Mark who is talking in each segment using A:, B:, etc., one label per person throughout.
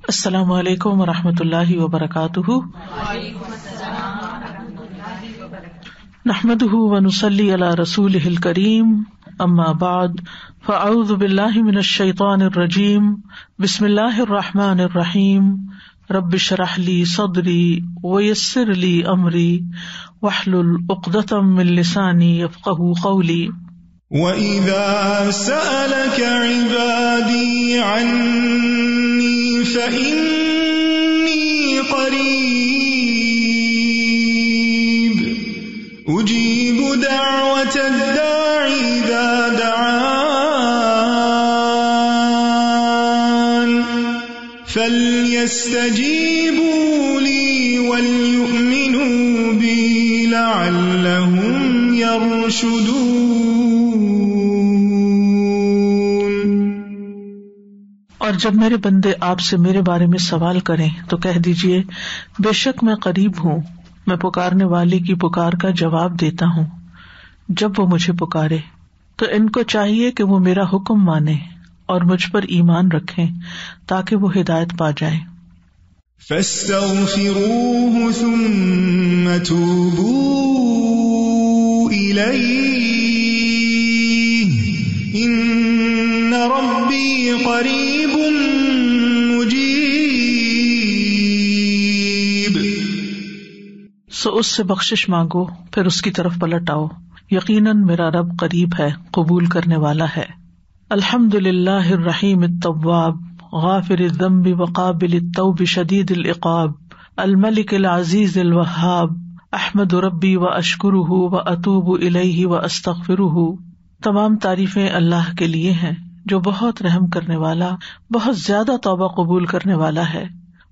A: السلام علیکم ورحمۃ اللہ وبرکاتہ. نحمده ونصلی علی رسولہ الکریم. اما بعد فاعوذ باللہ من الشیطان الرجیم. بسم اللہ الرحمن الرحیم. رب اشرح لی صدری ویسر لی امری واحلل عقدۃ من لسانی یفقهوا قولی.
B: وَإِذَا سَأَلَكَ عِبَادِي عَنِّي فَإِنِّي قَرِيبٌ أُجِيبُ دَعْوَةَ الدَّاعِ إِذَا دَعَانِ فَلْيَسْتَجِيبُوا لِي وَلْيُؤْمِنُوا بِي لَعَلَّهُمْ يَرْشُدُونَ.
A: اور جب میرے بندے آپ سے میرے بارے میں سوال کریں تو کہہ دیجئے بے شک میں قریب ہوں، میں پکارنے والے کی پکار کا جواب دیتا ہوں جب وہ مجھے پکارے. تو ان کو چاہیے کہ وہ میرا حکم مانیں اور مجھ پر ایمان رکھیں تاکہ وہ ہدایت پا جائیں.
B: فاستغفروه ثم توبوا إليه إن ربي قريب مجيب.
A: سو اس سے بخشش مانگو پھر اس کی طرف پلٹ آؤ، یقیناً میرا رب قریب ہے، قبول کرنے والا ہے. الحمد للہ الرحیم التواب غافر الذنب وقابل التوب شدید العقاب الملک العزیز الوہاب احمد ربی واشکرہ واتوب الیہ واستغفرہ. تمام تعریفیں اللہ کے لیے ہیں جو بہت رحم کرنے والا، بہت زیادہ توبہ قبول کرنے والا ہے،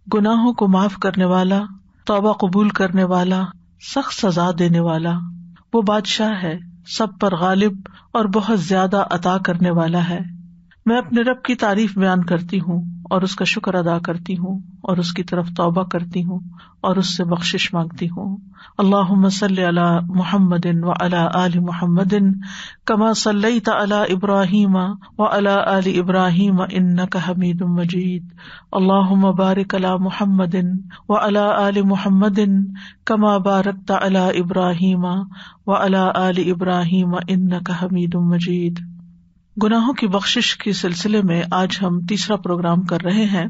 A: گناہوں کو معاف کرنے والا، توبہ قبول کرنے والا، سخت سزا دینے والا. وہ بادشاہ ہے، سب پر غالب اور بہت زیادہ عطا کرنے والا ہے. میں اپنے رب کی تعریف بیان کرتی ہوں اور اس کا شکر ادا کرتی ہوں اور اس کی طرف توبہ کرتی ہوں اور اس سے بخشش مانگتی ہوں. اللہم صلی علی محمد وعلی آل محمد کما صلیت علی ابراہیم وعلی آل ابراہیم انک حمید مجید. اللہم بارک علی محمد وعلی آل محمد کما بارکت علی ابراہیم وعلی آل ابراہیم انک حمید مجید. گناہوں کی بخشش کے سلسلے میں آج ہم تیسرا پروگرام کر رہے ہیں.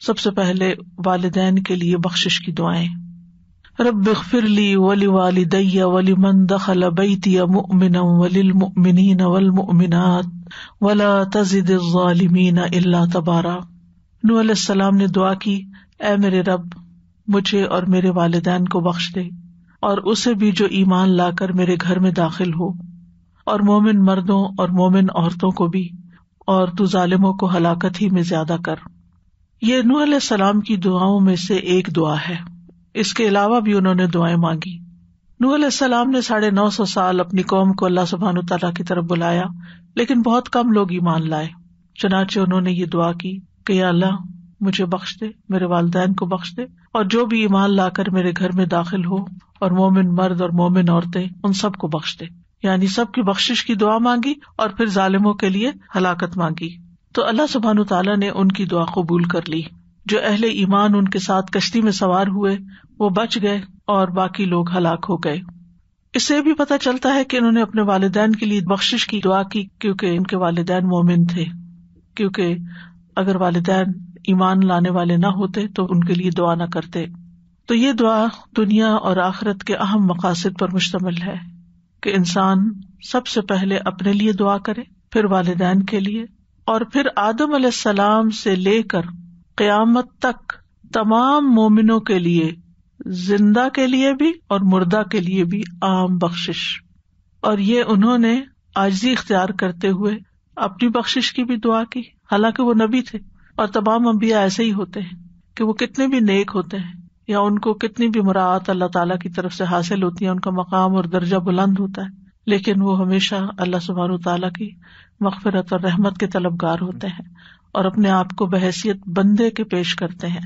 A: سب سے پہلے والدین کے لیے بخشش کی دعائیں. رب اغفر لی ولوالدی ولمن دخل بیتی مؤمنا وللمؤمنین والمؤمنات ولا تزد الظالمین الا تبارا. نوح علیہ السلام نے دعا کی، اے میرے رب مجھے اور میرے والدین کو بخش دے اور اسے بھی جو ایمان لا کر میرے گھر میں داخل ہو، اور مومن مردوں اور مومن عورتوں کو بھی، اور تو ظالموں کو ہلاکت ہی میں زیادہ کر. یہ نوح علیہ السلام کی دعاؤں میں سے ایک دعا ہے. اس کے علاوہ بھی انہوں نے دعائیں مانگی. نوح علیہ السلام نے 950 سال اپنی قوم کو اللہ سبحانہ تعالیٰ کی طرف بلایا، لیکن بہت کم لوگ ایمان لائے. چنانچہ انہوں نے یہ دعا کی کہ یا اللہ مجھے بخش دے، میرے والدین کو بخش دے، اور جو بھی ایمان لا کر میرے گھر میں داخل ہو، اور مومن مرد اور مومن عورتیں ان سب کو بخش دے. یعنی سب کی بخشش کی دعا مانگی اور پھر ظالموں کے لیے ہلاکت مانگی. تو اللہ سبحانہ تعالیٰ نے ان کی دعا قبول کر لی. جو اہل ایمان ان کے ساتھ کشتی میں سوار ہوئے وہ بچ گئے اور باقی لوگ ہلاک ہو گئے. اس سے بھی پتہ چلتا ہے کہ انہوں نے اپنے والدین کے لیے بخشش کی دعا کی کیونکہ ان کے والدین مومن تھے. کیونکہ اگر والدین ایمان لانے والے نہ ہوتے تو ان کے لیے دعا نہ کرتے. تو یہ دعا دنیا اور آخرت کے اہم مقاصد پر مشتمل ہے کہ انسان سب سے پہلے اپنے لیے دعا کرے، پھر والدین کے لیے، اور پھر آدم علیہ السلام سے لے کر قیامت تک تمام مومنوں کے لیے، زندہ کے لیے بھی اور مردہ کے لیے بھی عام بخشش. اور یہ انہوں نے عاجزی اختیار کرتے ہوئے اپنی بخشش کی بھی دعا کی. حالانکہ وہ نبی تھے اور تمام انبیاء ایسے ہی ہوتے ہیں کہ وہ کتنے بھی نیک ہوتے ہیں یا ان کو کتنی بھی مراعات اللہ تعالیٰ کی طرف سے حاصل ہوتی ہے، ان کا مقام اور درجہ بلند ہوتا ہے، لیکن وہ ہمیشہ اللہ سبحانہ تعالیٰ کی مغفرت اور رحمت کے طلبگار ہوتے ہیں اور اپنے آپ کو بحیثیت بندے کے پیش کرتے ہیں.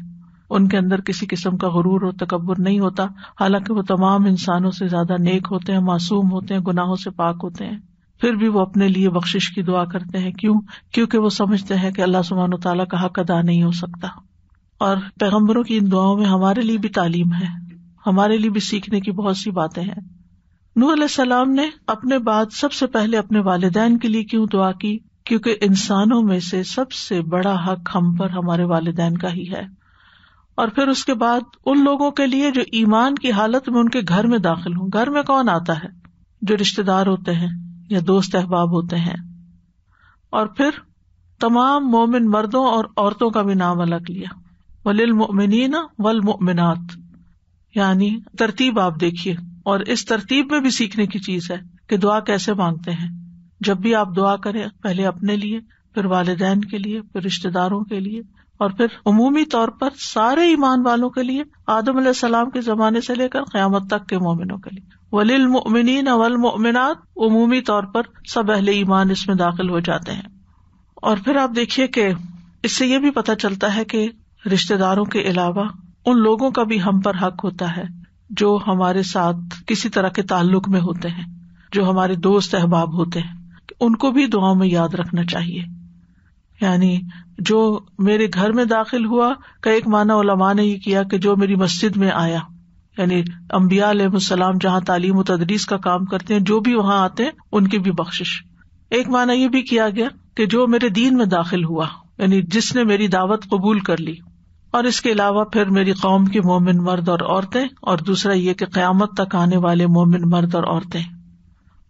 A: ان کے اندر کسی قسم کا غرور اور تکبر نہیں ہوتا، حالانکہ وہ تمام انسانوں سے زیادہ نیک ہوتے ہیں، معصوم ہوتے ہیں، گناہوں سے پاک ہوتے ہیں. پھر بھی وہ اپنے لیے بخشش کی دعا کرتے ہیں. کیونکہ وہ سمجھتے ہیں کہ اللہ سبحانہ وتعالیٰ کا حق ادا نہیں ہو سکتا. اور پیغمبروں کی ان دعاؤں میں ہمارے لیے بھی تعلیم ہے، ہمارے لیے بھی سیکھنے کی بہت سی باتیں ہیں۔ نوح علیہ السلام نے اپنے بعد سب سے پہلے اپنے والدین کے لیے کیوں دعا کی؟ کیونکہ انسانوں میں سے سب سے بڑا حق ہم پر ہمارے والدین کا ہی ہے، اور پھر اس کے بعد ان لوگوں کے لیے جو ایمان کی حالت میں ان کے گھر میں داخل ہوں۔ گھر میں کون آتا ہے؟ جو رشتے دار ہوتے ہیں یا دوست احباب ہوتے ہیں، اور پھر تمام مومن مردوں اور عورتوں کا بھی نام الگ لیا، وَلِلْمُؤْمِنِينَ وَالْمُؤْمِنَاتِ، یعنی ترتیب آپ دیکھیے، اور اس ترتیب میں بھی سیکھنے کی چیز ہے کہ دعا کیسے مانگتے ہیں۔ جب بھی آپ دعا کریں، پہلے اپنے لیے، پھر والدین کے لیے، پھر رشتے داروں کے لیے، اور پھر عمومی طور پر سارے ایمان والوں کے لیے، آدم علیہ السلام کے زمانے سے لے کر قیامت تک کے مومنوں کے لیے۔ وَلِلْمُؤْمِنِينَ وَالْمُؤْمِنَاتِ، عمومی طور پر سب اہل ایمان اس میں داخل ہو جاتے ہیں۔ اور پھر آپ دیکھیے کہ اس سے یہ بھی پتہ چلتا ہے کہ رشتے داروں کے علاوہ ان لوگوں کا بھی ہم پر حق ہوتا ہے جو ہمارے ساتھ کسی طرح کے تعلق میں ہوتے ہیں، جو ہمارے دوست احباب ہوتے ہیں، ان کو بھی دعاؤں میں یاد رکھنا چاہیے۔ یعنی جو میرے گھر میں داخل ہوا کا ایک معنی علماء نے یہ کیا کہ جو میری مسجد میں آیا، یعنی انبیاء علیہ السلام جہاں تعلیم و تدریس کا کام کرتے ہیں، جو بھی وہاں آتے ہیں ان کی بھی بخشش۔ ایک معنی یہ بھی کیا گیا کہ جو میرے دین میں داخل ہوا، یعنی جس نے میری دعوت قبول کر لی، اور اس کے علاوہ پھر میری قوم کے مومن مرد اور عورتیں، اور دوسرا یہ کہ قیامت تک آنے والے مومن مرد اور عورتیں،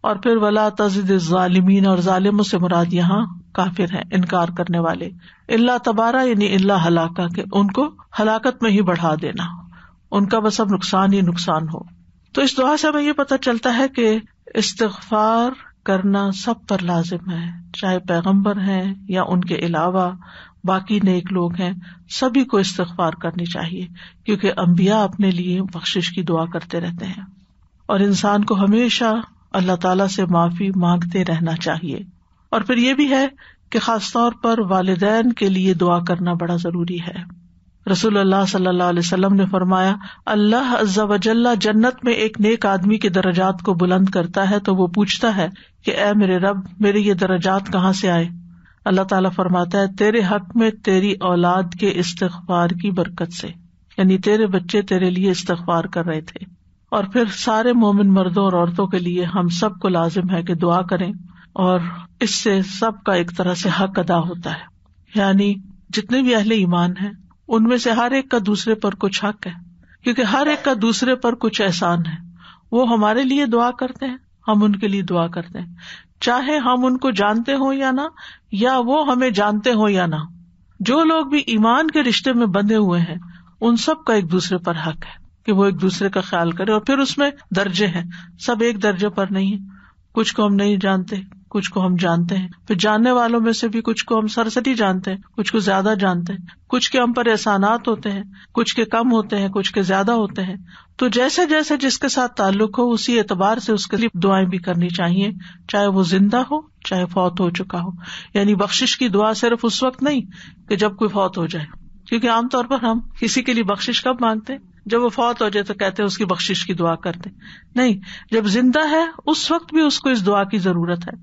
A: اور پھر ولا تزد الظالمین، اور ظالموں سے مراد یہاں کافر ہیں، انکار کرنے والے، اللہ تبارہ یعنی اللہ ہلاکا، کہ ان کو ہلاکت میں ہی بڑھا دینا، ان کا بس اب نقصان ہی نقصان ہو۔ تو اس دعا سے ہمیں یہ پتہ چلتا ہے کہ استغفار کرنا سب پر لازم ہے، چاہے پیغمبر ہیں یا ان کے علاوہ باقی نیک لوگ ہیں، سبھی کو استغفار کرنی چاہیے، کیونکہ انبیاء اپنے لیے بخشش کی دعا کرتے رہتے ہیں، اور انسان کو ہمیشہ اللہ تعالیٰ سے معافی مانگتے رہنا چاہیے۔ اور پھر یہ بھی ہے کہ خاص طور پر والدین کے لیے دعا کرنا بڑا ضروری ہے۔ رسول اللہ صلی اللہ علیہ وسلم نے فرمایا، اللہ عز و جل جنت میں ایک نیک آدمی کے درجات کو بلند کرتا ہے تو وہ پوچھتا ہے کہ اے میرے رب، میرے یہ درجات کہاں سے آئے؟ اللہ تعالیٰ فرماتا ہے تیرے حق میں تیری اولاد کے استغفار کی برکت سے، یعنی تیرے بچے تیرے لیے استغفار کر رہے تھے۔ اور پھر سارے مومن مردوں اور عورتوں کے لیے ہم سب کو لازم ہے کہ دعا کریں، اور اس سے سب کا ایک طرح سے حق ادا ہوتا ہے، یعنی جتنے بھی اہل ایمان ہیں ان میں سے ہر ایک کا دوسرے پر کچھ حق ہے، کیونکہ ہر ایک کا دوسرے پر کچھ احسان ہے۔ وہ ہمارے لیے دعا کرتے ہیں، ہم ان کے لیے دعا کرتے ہیں، چاہے ہم ان کو جانتے ہوں یا نہ، یا وہ ہمیں جانتے ہوں یا نہ۔ جو لوگ بھی ایمان کے رشتے میں بندھے ہوئے ہیں ان سب کا ایک دوسرے پر حق ہے کہ وہ ایک دوسرے کا خیال کرے، اور پھر اس میں درجے ہیں، سب ایک درجے پر نہیں ہیں، کچھ کو ہم نہیں جانتے، کچھ کو ہم جانتے ہیں، پھر جاننے والوں میں سے بھی کچھ کو ہم سرسری جانتے ہیں، کچھ کو زیادہ جانتے ہیں، کچھ کے ہم پر احسانات ہوتے ہیں، کچھ کے کم ہوتے ہیں، کچھ کے زیادہ ہوتے ہیں۔ تو جیسے جیسے جس کے ساتھ تعلق ہو اسی اعتبار سے اس کے لیے دعائیں بھی کرنی چاہیے، چاہے وہ زندہ ہو چاہے فوت ہو چکا ہو۔ یعنی بخشش کی دعا صرف اس وقت نہیں کہ جب کوئی فوت ہو جائے، کیونکہ عام طور پر ہم کسی کے لیے بخشش کب مانگتے ہیں؟ جب وہ فوت ہو جائے تو کہتے ہیں اس کی بخشش کی دعا کرتے، نہیں، جب زندہ ہے اس وقت بھی اس کو اس دعا کی ضرورت ہے۔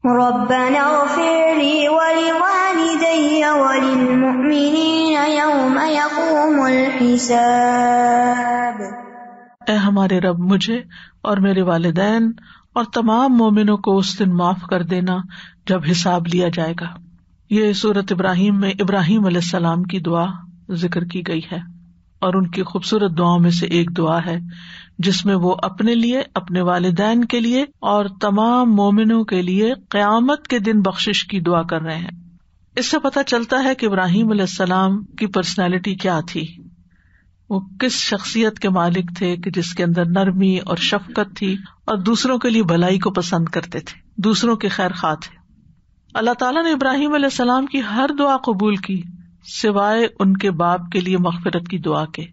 C: ربنا اغفر لي ولوالدي وللمؤمنين يوم يقوم الحساب۔
A: اے ہمارے رب، مجھے اور میرے والدین اور تمام مومنوں کو اس دن معاف کر دینا جب حساب لیا جائے گا۔ یہ سورۃ ابراہیم میں ابراہیم علیہ السلام کی دعا ذکر کی گئی ہے، اور ان کی خوبصورت دعاؤں میں سے ایک دعا ہے جس میں وہ اپنے لیے، اپنے والدین کے لیے اور تمام مومنوں کے لیے قیامت کے دن بخشش کی دعا کر رہے ہیں۔ اس سے پتہ چلتا ہے کہ ابراہیم علیہ السلام کی پرسنالٹی کیا تھی، وہ کس شخصیت کے مالک تھے کہ جس کے اندر نرمی اور شفقت تھی، اور دوسروں کے لیے بھلائی کو پسند کرتے تھے، دوسروں کے خیر خواہ تھے۔ اللہ تعالیٰ نے ابراہیم علیہ السلام کی ہر دعا قبول کی سوائے ان کے باپ کے لیے مغفرت کی دعا کے،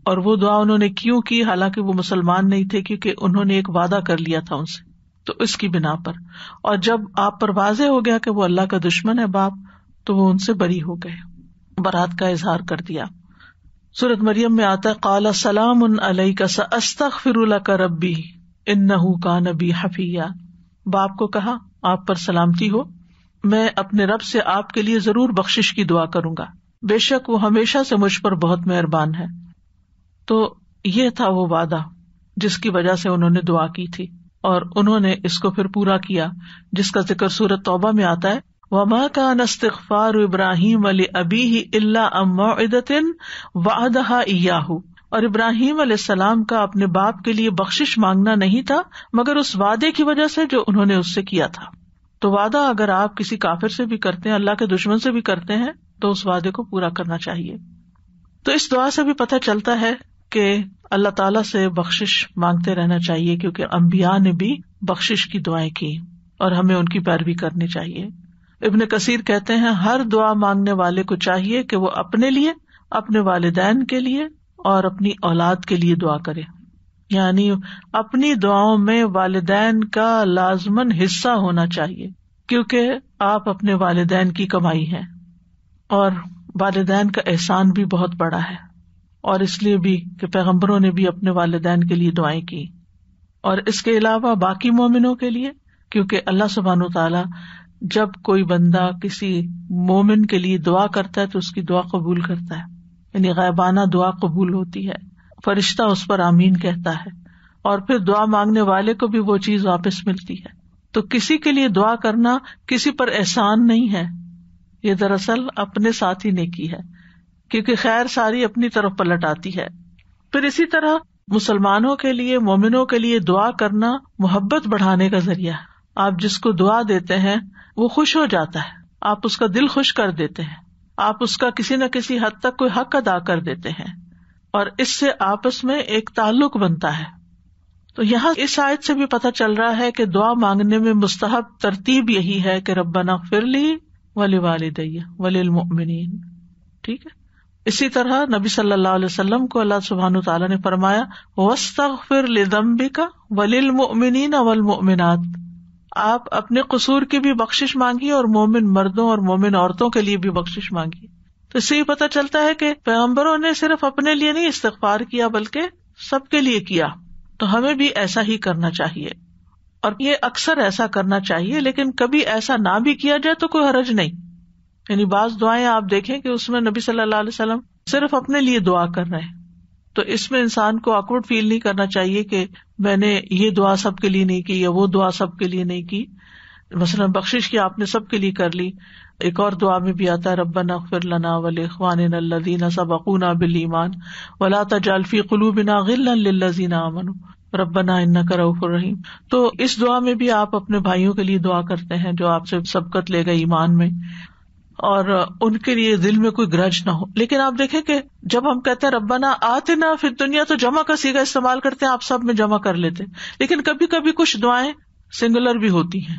A: اور وہ دعا انہوں نے کیوں کی؟ حالانکہ وہ مسلمان نہیں تھے، کیونکہ انہوں نے ایک وعدہ کر لیا تھا ان سے، تو اس کی بنا پر، اور جب آپ پر واضح ہو گیا کہ وہ اللہ کا دشمن ہے باپ، تو وہ ان سے بری ہو گئے، برات کا اظہار کر دیا۔ سورۃ مریم میں آتا ہے قال سلام علیک ساستغفر لک ربی انہ کان بی حفیہ، باپ کو کہا آپ پر سلامتی ہو، میں اپنے رب سے آپ کے لیے ضرور بخشش کی دعا کروں گا، بے شک وہ ہمیشہ سے مجھ پر بہت مہربان ہے. تو یہ تھا وہ وعدہ جس کی وجہ سے انہوں نے دعا کی تھی, اور انہوں نے اس کو پھر پورا کیا, جس کا ذکر سورۃ توبہ میں آتا ہے, وَمَا كَانَ اسْتِغْفَارُ إِبْرَاهِيمَ لِأَبِيهِ إِلَّا عَن مَّوْعِدَةٍ وَعَدَهَا إِيَّاهُ. اور ابراہیم علیہ السلام کا اپنے باپ کے لیے بخشش مانگنا نہیں تھا مگر اس وعدے کی وجہ سے جو انہوں نے اس سے کیا تھا. تو وعدہ اگر آپ کسی کافر سے بھی کرتے ہیں, اللہ کے دشمن سے بھی کرتے ہیں, تو اس وعدے کو پورا کرنا چاہیے. تو اس دعا سے بھی پتہ چلتا ہے کہ اللہ تعالیٰ سے بخشش مانگتے رہنا چاہیے, کیونکہ انبیاء نے بھی بخشش کی دعائیں کی اور ہمیں ان کی پیروی کرنی چاہیے. ابن کثیر کہتے ہیں ہر دعا مانگنے والے کو چاہیے کہ وہ اپنے لیے, اپنے والدین کے لیے اور اپنی اولاد کے لیے دعا کرے. یعنی اپنی دعاؤں میں والدین کا لازماً حصہ ہونا چاہیے, کیونکہ آپ اپنے والدین کی کمائی ہیں اور والدین کا احسان بھی بہت بڑا ہے. اور اس لیے بھی کہ پیغمبروں نے بھی اپنے والدین کے لیے دعائیں کی, اور اس کے علاوہ باقی مومنوں کے لیے, کیونکہ اللہ سبحانہ وتعالیٰ جب کوئی بندہ کسی مومن کے لیے دعا کرتا ہے تو اس کی دعا قبول کرتا ہے, یعنی غیبانہ دعا قبول ہوتی ہے, فرشتہ اس پر آمین کہتا ہے, اور پھر دعا مانگنے والے کو بھی وہ چیز واپس ملتی ہے. تو کسی کے لیے دعا کرنا کسی پر احسان نہیں ہے, یہ دراصل اپنے ساتھ ہی نیکی ہے, کیونکہ خیر ساری اپنی طرف پلٹ آتی ہے. پھر اسی طرح مسلمانوں کے لیے, مومنوں کے لیے دعا کرنا محبت بڑھانے کا ذریعہ ہے. آپ جس کو دعا دیتے ہیں وہ خوش ہو جاتا ہے, آپ اس کا دل خوش کر دیتے ہیں, آپ اس کا کسی نہ کسی حد تک کوئی حق ادا کر دیتے ہیں, اور اس سے آپس میں ایک تعلق بنتا ہے. تو یہاں اس آیت سے بھی پتہ چل رہا ہے کہ دعا مانگنے میں مستحب ترتیب یہی ہے کہ ربنا اغفر لی ولوالدی وللمؤمنین. ٹھیک ہے. اسی طرح نبی صلی اللہ علیہ وسلم کو اللہ سبحانہ وتعالیٰ نے فرمایا واستغفر لذنبک وللمؤمنین والمؤمنات, آپ اپنے قصور کی بھی بخشش مانگی اور مومن مردوں اور مومن عورتوں کے لیے بھی بخشش مانگی. تو اس سے یہ پتہ چلتا ہے کہ پیغمبروں نے صرف اپنے لیے نہیں استغفار کیا بلکہ سب کے لیے کیا. تو ہمیں بھی ایسا ہی کرنا چاہیے, اور یہ اکثر ایسا کرنا چاہیے, لیکن کبھی ایسا نہ بھی کیا جائے تو کوئی حرج نہیں. یعنی بعض دعائیں آپ دیکھیں کہ اس میں نبی صلی اللہ علیہ وسلم صرف اپنے لیے دعا کر رہے ہیں, تو اس میں انسان کو آکورڈ فیل نہیں کرنا چاہیے کہ میں نے یہ دعا سب کے لیے نہیں کی یا وہ دعا سب کے لیے نہیں کی. مثلا بخشش کی آپ نے سب کے لیے کر لی. ایک اور دعا میں بھی آتا ہے ربنا اغفر لنا ولاخواننا الذین سبقونا بالایمان ولا تجعل فی قلوبنا غلا للذین آمنوا ربنا انک رؤوف رحیم. تو اس دعا میں بھی آپ اپنے بھائیوں کے لیے دعا کرتے ہیں جو آپ سے سبقت لے گئے ایمان میں, اور ان کے لیے دل میں کوئی گرج نہ ہو. لیکن آپ دیکھیں کہ جب ہم کہتے ہیں ربنا آتنا فی الدنیا تو جمع کا صیغہ استعمال کرتے ہیں, آپ سب میں جمع کر لیتے, لیکن کبھی کبھی کچھ دعائیں سنگولر بھی ہوتی ہیں.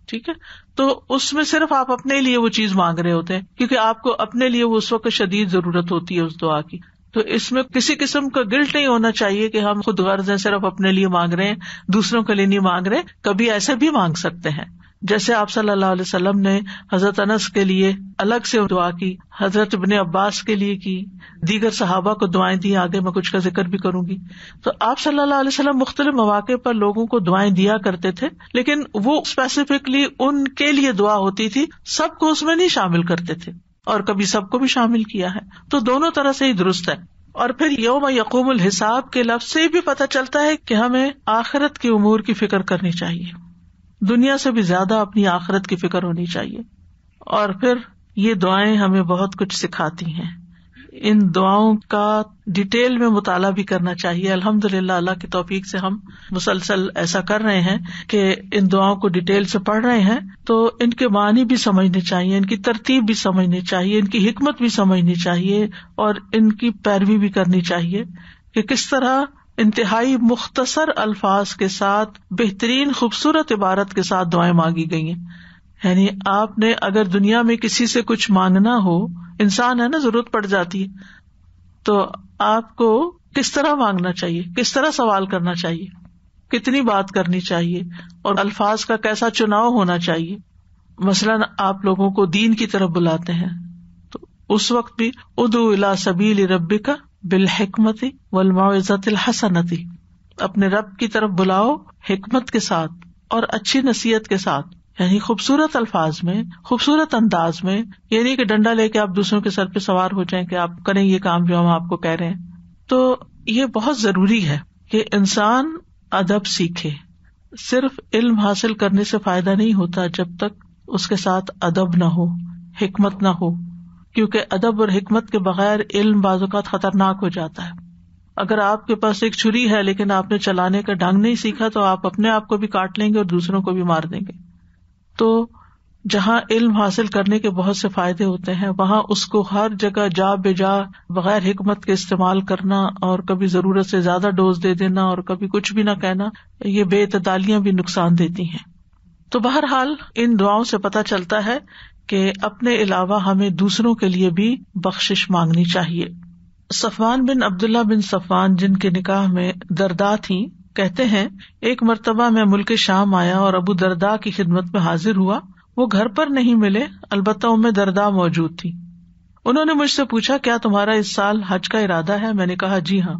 A: ٹھیک ہے. تو اس میں صرف آپ اپنے لیے وہ چیز مانگ رہے ہوتے ہیں کیونکہ آپ کو اپنے لیے وہ اس وقت شدید ضرورت ہوتی ہے اس دعا کی. تو اس میں کسی قسم کا گلٹ نہیں ہونا چاہیے کہ ہم خود غرض ہیں, صرف اپنے لیے مانگ رہے ہیں, دوسروں کے لیے نہیں مانگ رہے. کبھی ایسے بھی مانگ سکتے ہیں, جیسے آپ صلی اللہ علیہ وسلم نے حضرت انس کے لیے الگ سے دعا کی, حضرت ابن عباس کے لیے کی, دیگر صحابہ کو دعائیں دی. آگے میں کچھ کا ذکر بھی کروں گی. تو آپ صلی اللہ علیہ وسلم مختلف مواقع پر لوگوں کو دعائیں دیا کرتے تھے, لیکن وہ اسپیسیفکلی ان کے لیے دعا ہوتی تھی, سب کو اس میں نہیں شامل کرتے تھے, اور کبھی سب کو بھی شامل کیا ہے. تو دونوں طرح سے ہی درست ہے. اور پھر یوم یقوم الحساب کے لفظ سے بھی پتہ چلتا ہے کہ ہمیں آخرت کے امور کی فکر کرنی چاہیے, دنیا سے بھی زیادہ اپنی آخرت کی فکر ہونی چاہیے. اور پھر یہ دعائیں ہمیں بہت کچھ سکھاتی ہیں. ان دعاؤں کا ڈیٹیل میں مطالعہ بھی کرنا چاہیے. الحمدللہ اللہ کی توفیق سے ہم مسلسل ایسا کر رہے ہیں کہ ان دعاؤں کو ڈیٹیل سے پڑھ رہے ہیں, تو ان کے معنی بھی سمجھنے چاہیے, ان کی ترتیب بھی سمجھنی چاہیے, ان کی حکمت بھی سمجھنی چاہیے, اور ان کی پیروی بھی کرنی چاہیے کہ کس طرح انتہائی مختصر الفاظ کے ساتھ بہترین خوبصورت عبارت کے ساتھ دعائیں مانگی گئی ہیں. یعنی آپ نے اگر دنیا میں کسی سے کچھ مانگنا ہو, انسان ہے نا, ضرورت پڑ جاتی ہے, تو آپ کو کس طرح مانگنا چاہیے, کس طرح سوال کرنا چاہیے, کتنی بات کرنی چاہیے, اور الفاظ کا کیسا چناؤ ہونا چاہیے. مثلاً آپ لوگوں کو دین کی طرف بلاتے ہیں تو اس وقت بھی ادعو الی سبیل ربک بالحکمت والموعظۃ الحسنۃ, اپنے رب کی طرف بلاؤ حکمت کے ساتھ اور اچھی نصیحت کے ساتھ. یعنی خوبصورت الفاظ میں، خوبصورت انداز میں، یہ نہیں کہ ڈنڈا لے کے آپ دوسروں کے سر پہ سوار ہو جائیں کہ آپ کریں یہ کام جو ہم آپ کو کہہ رہے ہیں. تو یہ بہت ضروری ہے کہ انسان ادب سیکھے. صرف علم حاصل کرنے سے فائدہ نہیں ہوتا جب تک اس کے ساتھ ادب نہ ہو، حکمت نہ ہو، کیونکہ ادب اور حکمت کے بغیر علم بعض اوقات خطرناک ہو جاتا ہے. اگر آپ کے پاس ایک چھری ہے لیکن آپ نے چلانے کا ڈھنگ نہیں سیکھا تو آپ اپنے آپ کو بھی کاٹ لیں گے اور دوسروں کو بھی مار دیں گے. تو جہاں علم حاصل کرنے کے بہت سے فائدے ہوتے ہیں وہاں اس کو ہر جگہ جا بجا بغیر حکمت کے استعمال کرنا اور کبھی ضرورت سے زیادہ ڈوز دے دینا اور کبھی کچھ بھی نہ کہنا، یہ بے اعتدالیاں بھی نقصان دیتی ہیں. تو بہرحال ان دعاؤں سے پتہ چلتا ہے کہ اپنے علاوہ ہمیں دوسروں کے لیے بھی بخشش مانگنی چاہیے. صفوان بن عبداللہ بن صفوان جن کے نکاح میں درداء تھیں کہتے ہیں ایک مرتبہ میں ملک شام آیا اور ابو درداء کی خدمت میں حاضر ہوا. وہ گھر پر نہیں ملے، البتہ ام درداء موجود تھی. انہوں نے مجھ سے پوچھا کیا تمہارا اس سال حج کا ارادہ ہے؟ میں نے کہا جی ہاں.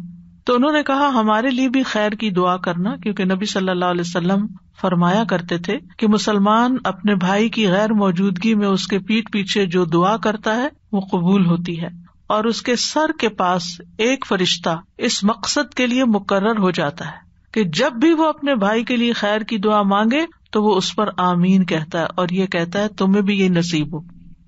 A: تو انہوں نے کہا ہمارے لیے بھی خیر کی دعا کرنا، کیونکہ نبی صلی اللہ علیہ وسلم فرمایا کرتے تھے کہ مسلمان اپنے بھائی کی غیر موجودگی میں اس کے پیٹھ پیچھے جو دعا کرتا ہے وہ قبول ہوتی ہے، اور اس کے سر کے پاس ایک فرشتہ اس مقصد کے لیے مقرر ہو جاتا ہے کہ جب بھی وہ اپنے بھائی کے لیے خیر کی دعا مانگے تو وہ اس پر آمین کہتا ہے اور یہ کہتا ہے تمہیں بھی یہ نصیب ہو.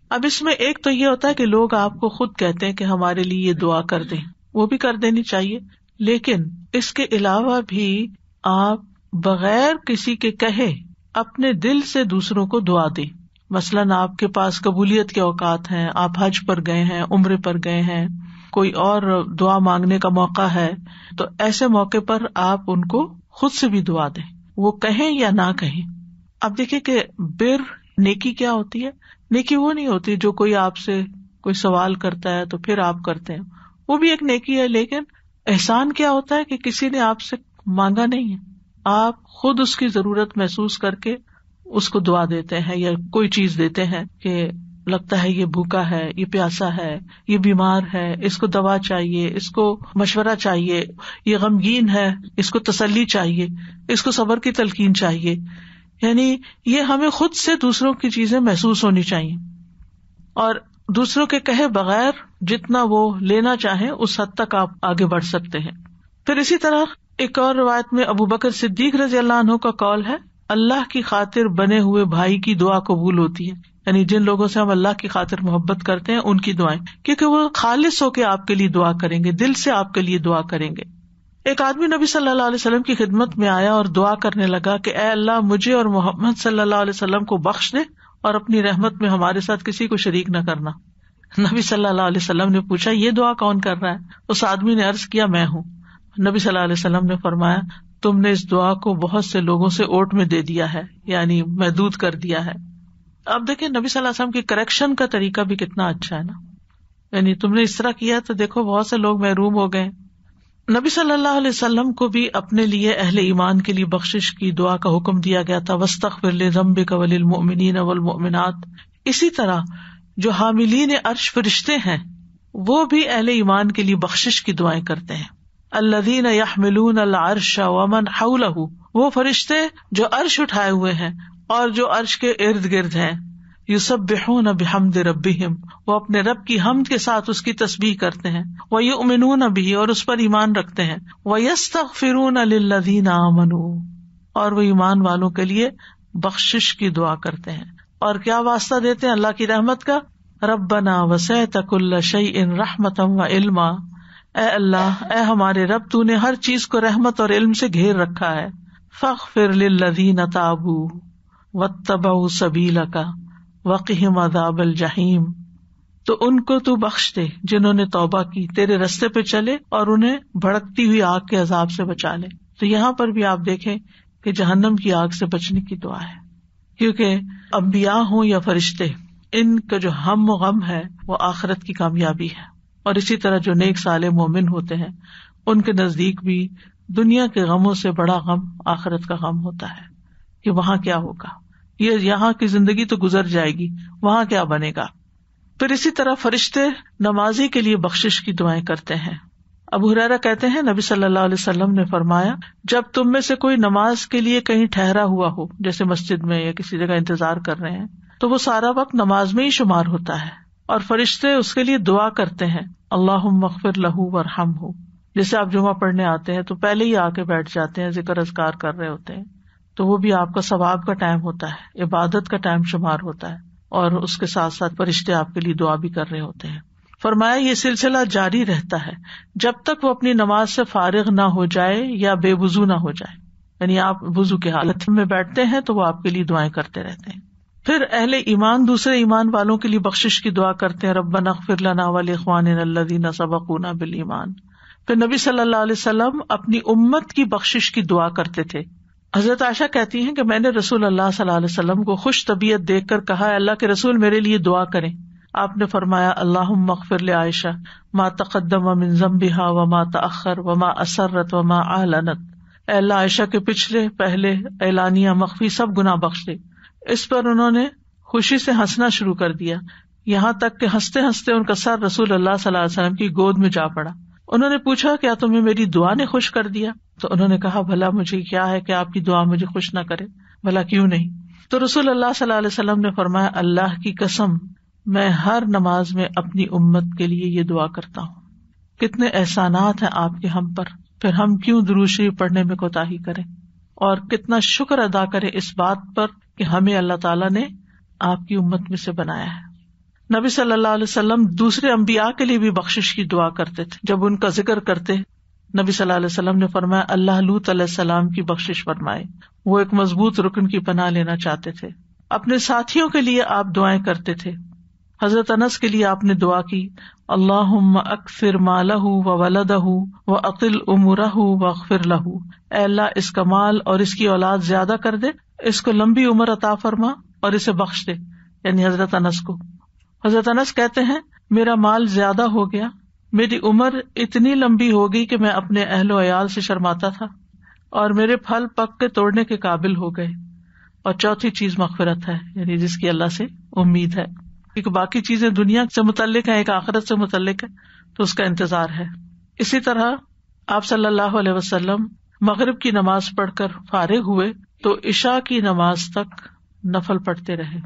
A: اب اس میں ایک تو یہ ہوتا ہے کہ لوگ آپ کو خود کہتے ہیں کہ ہمارے لیے یہ دعا کر دیں، وہ بھی کر دینی چاہیے، لیکن اس کے علاوہ بھی آپ بغیر کسی کے کہے اپنے دل سے دوسروں کو دعا دیں. مثلاً آپ کے پاس قبولیت کے اوقات ہیں، آپ حج پر گئے ہیں، عمرے پر گئے ہیں، کوئی اور دعا مانگنے کا موقع ہے، تو ایسے موقع پر آپ ان کو خود سے بھی دعا دیں، وہ کہیں یا نہ کہیں. اب دیکھیں کہ بر نیکی کیا ہوتی ہے. نیکی وہ نہیں ہوتی جو کوئی آپ سے کوئی سوال کرتا ہے تو پھر آپ کرتے ہیں، وہ بھی ایک نیکی ہے. لیکن احسان کیا ہوتا ہے کہ کسی نے آپ سے مانگا نہیں ہے، آپ خود اس کی ضرورت محسوس کر کے اس کو دعا دیتے ہیں یا کوئی چیز دیتے ہیں کہ لگتا ہے یہ بھوکا ہے، یہ پیاسا ہے، یہ بیمار ہے، اس کو دوا چاہیے، اس کو مشورہ چاہیے، یہ غمگین ہے، اس کو تسلی چاہیے، اس کو صبر کی تلقین چاہیے. یعنی یہ ہمیں خود سے دوسروں کی چیزیں محسوس ہونی چاہیے اور دوسروں کے کہے بغیر جتنا وہ لینا چاہیں اس حد تک آپ آگے بڑھ سکتے ہیں. پھر اسی طرح ایک اور روایت میں ابو بکر صدیق رضی اللہ عنہ کا قول ہے اللہ کی خاطر بنے ہوئے بھائی کی دعا قبول ہوتی ہے. یعنی جن لوگوں سے ہم اللہ کی خاطر محبت کرتے ہیں ان کی دعائیں، کیونکہ وہ خالص ہو کے آپ کے لیے دعا کریں گے، دل سے آپ کے لیے دعا کریں گے. ایک آدمی نبی صلی اللہ علیہ وسلم کی خدمت میں آیا اور دعا کرنے لگا کہ اے اللہ مجھے اور محمد صلی اللہ علیہ وسلم کو بخش دے اور اپنی رحمت میں ہمارے ساتھ کسی کو شریک نہ کرنا. نبی صلی اللہ علیہ وسلم نے پوچھا یہ دعا کون کر رہا ہے؟ اس آدمی نے عرض کیا میں ہوں. نبی صلی اللہ علیہ وسلم نے فرمایا تم نے اس دعا کو بہت سے لوگوں سے اوٹ میں دے دیا ہے، یعنی محدود کر دیا ہے. اب دیکھیں نبی صلی اللہ علیہ وسلم کی کریکشن کا طریقہ بھی کتنا اچھا ہے نا، یعنی تم نے اس طرح کیا تو دیکھو بہت سے لوگ محروم ہو گئے. نبی صلی اللہ علیہ وسلم کو بھی اپنے لیے اہل ایمان کے لیے بخشش کی دعا کا حکم دیا گیا تھا، وَاسْتَغْفِرْ لِذَنبِكَ وَلِلْمُؤْمِنِينَ وَالْمُؤْمِنَاتِ. اسی طرح جو حاملین عرش فرشتے ہیں وہ بھی اہل ایمان کے لیے بخشش کی دعائیں کرتے ہیں. الذین یحملون العرش ومن حولہ، وہ فرشتے جو عرش اٹھائے ہوئے ہیں اور جو عرش کے ارد گرد ہیں. یسبحون بحمد ربہم، وہ اپنے رب کی حمد کے ساتھ اس کی تسبیح کرتے ہیں. ویؤمنون بہ، اور اس پر ایمان رکھتے ہیں. ویستغفرون للذین آمنوا، اور وہ ایمان والوں کے لیے بخشش کی دعا کرتے ہیں. اور کیا واسطہ دیتے ہیں اللہ کی رحمت کا؟ ربنا وسعت کل شیء رحمتا وعلما، اے اللہ، اے ہمارے رب تو نے ہر چیز کو رحمت اور علم سے گھیر رکھا ہے. فاغفر للذین تابوا واتبعوا سبیلک وقہم عذاب الجحیم، تو ان کو تو بخش دے جنہوں نے توبہ کی، تیرے رستے پہ چلے اور انہیں بھڑکتی ہوئی آگ کے عذاب سے بچا لے. تو یہاں پر بھی آپ دیکھیں کہ جہنم کی آگ سے بچنے کی دعا ہے، کیونکہ انبیاء ہوں یا فرشتے ان کا جو ہم و غم ہے وہ آخرت کی کامیابی ہے. اور اسی طرح جو نیک صالح مومن ہوتے ہیں ان کے نزدیک بھی دنیا کے غموں سے بڑا غم آخرت کا غم ہوتا ہے کہ وہاں کیا ہوگا، یہ یہاں کی زندگی تو گزر جائے گی، وہاں کیا بنے گا. پھر اسی طرح فرشتے نمازی کے لیے بخشش کی دعائیں کرتے ہیں. ابو ہریرہ کہتے ہیں نبی صلی اللہ علیہ وسلم نے فرمایا جب تم میں سے کوئی نماز کے لیے کہیں ٹھہرا ہوا ہو، جیسے مسجد میں یا کسی جگہ انتظار کر رہے ہیں، تو وہ سارا وقت نماز میں ہی شمار ہوتا ہے، اور فرشتے اس کے لیے دعا کرتے ہیں اللہم اغفر لہ وارحمہ. جیسے آپ جمعہ پڑھنے آتے ہیں تو پہلے ہی آ کے بیٹھ جاتے ہیں، ذکر اذکار کر رہے ہوتے ہیں، تو وہ بھی آپ کا ثواب کا ٹائم ہوتا ہے، عبادت کا ٹائم شمار ہوتا ہے، اور اس کے ساتھ ساتھ فرشتے آپ کے لیے دعا بھی کر رہے ہوتے ہیں. فرمایا یہ سلسلہ جاری رہتا ہے جب تک وہ اپنی نماز سے فارغ نہ ہو جائے یا بے وضو نہ ہو جائے، یعنی آپ وضو کی حالت میں بیٹھتے ہیں تو وہ آپ کے لیے دعائیں کرتے رہتے ہیں. پھر اہل ایمان دوسرے ایمان والوں کے لیے بخشش کی دعا کرتے ہیں، ربنا اغفر لنا ولاخواننا الذین سبقونا بالایمان. پھر نبی صلی اللہ علیہ وسلم اپنی امت کی بخشش کی دعا کرتے تھے. حضرت عائشہ کہتی ہیں کہ میں نے رسول اللہ صلی اللہ علیہ وسلم کو خوش طبیعت دیکھ کر کہا اللہ کے رسول میرے لیے دعا کریں. آپ نے فرمایا اللہم اغفر لعائشہ ما تقدم من ذنبها وما تأخر وما اسرت وما اعلنت. اے اللہ عائشہ کے پچھلے پہلے اعلانیہ مخفی سب گناہ بخش دے. اس پر انہوں نے خوشی سے ہنسنا شروع کر دیا، یہاں تک کہ ہنستے ہنستے ان کا سر رسول اللہ صلی اللہ علیہ وسلم کی گود میں جا پڑا. انہوں نے پوچھا کیا تمہیں میری دعا نے خوش کر دیا؟ تو انہوں نے کہا بھلا مجھے کیا ہے کہ آپ کی دعا مجھے خوش نہ کرے، بھلا کیوں نہیں؟ تو رسول اللہ صلی اللہ علیہ وسلم نے فرمایا اللہ کی قسم میں ہر نماز میں اپنی امت کے لیے یہ دعا کرتا ہوں. کتنے احسانات ہیں آپ کے ہم پر، پھر ہم کیوں درود شریف پڑھنے میں کوتاہی کریں، اور کتنا شکر ادا کریں اس بات پر کہ ہمیں اللہ تعالیٰ نے آپ کی امت میں سے بنایا ہے. نبی صلی اللہ علیہ وسلم دوسرے انبیاء کے لیے بھی بخشش کی دعا کرتے تھے. جب ان کا ذکر کرتے نبی صلی اللہ علیہ وسلم نے فرمایا اللہ لوط علیہ السلام کی بخشش فرمائے. وہ ایک مضبوط رکن کی پناہ لینا چاہتے تھے. اپنے ساتھیوں کے لیے آپ دعائیں کرتے تھے. حضرت انس کے لیے آپ نے دعا کی اللہم اکثر مالہ وولدہ واطل عمرہ واغفر لہ. اے اللہ اس کا مال اور اس کی اولاد زیادہ کر دے، اس کو لمبی عمر عطا فرما اور اسے بخش دے، یعنی حضرت انس کو. حضرت انس کہتے ہیں میرا مال زیادہ ہو گیا، میری عمر اتنی لمبی ہو گئی کہ میں اپنے اہل و عیال سے شرماتا تھا، اور میرے پھل پک کے توڑنے کے قابل ہو گئے. اور چوتھی چیز مغفرت ہے، یعنی جس کی اللہ سے امید ہے، کیونکہ باقی چیزیں دنیا سے متعلق ہیں، ایک آخرت سے متعلق ہے، تو اس کا انتظار ہے. اسی طرح آپ صلی اللہ علیہ وسلم مغرب کی نماز پڑھ کر فارغ ہوئے تو عشاء کی نماز تک نفل پڑھتے رہے.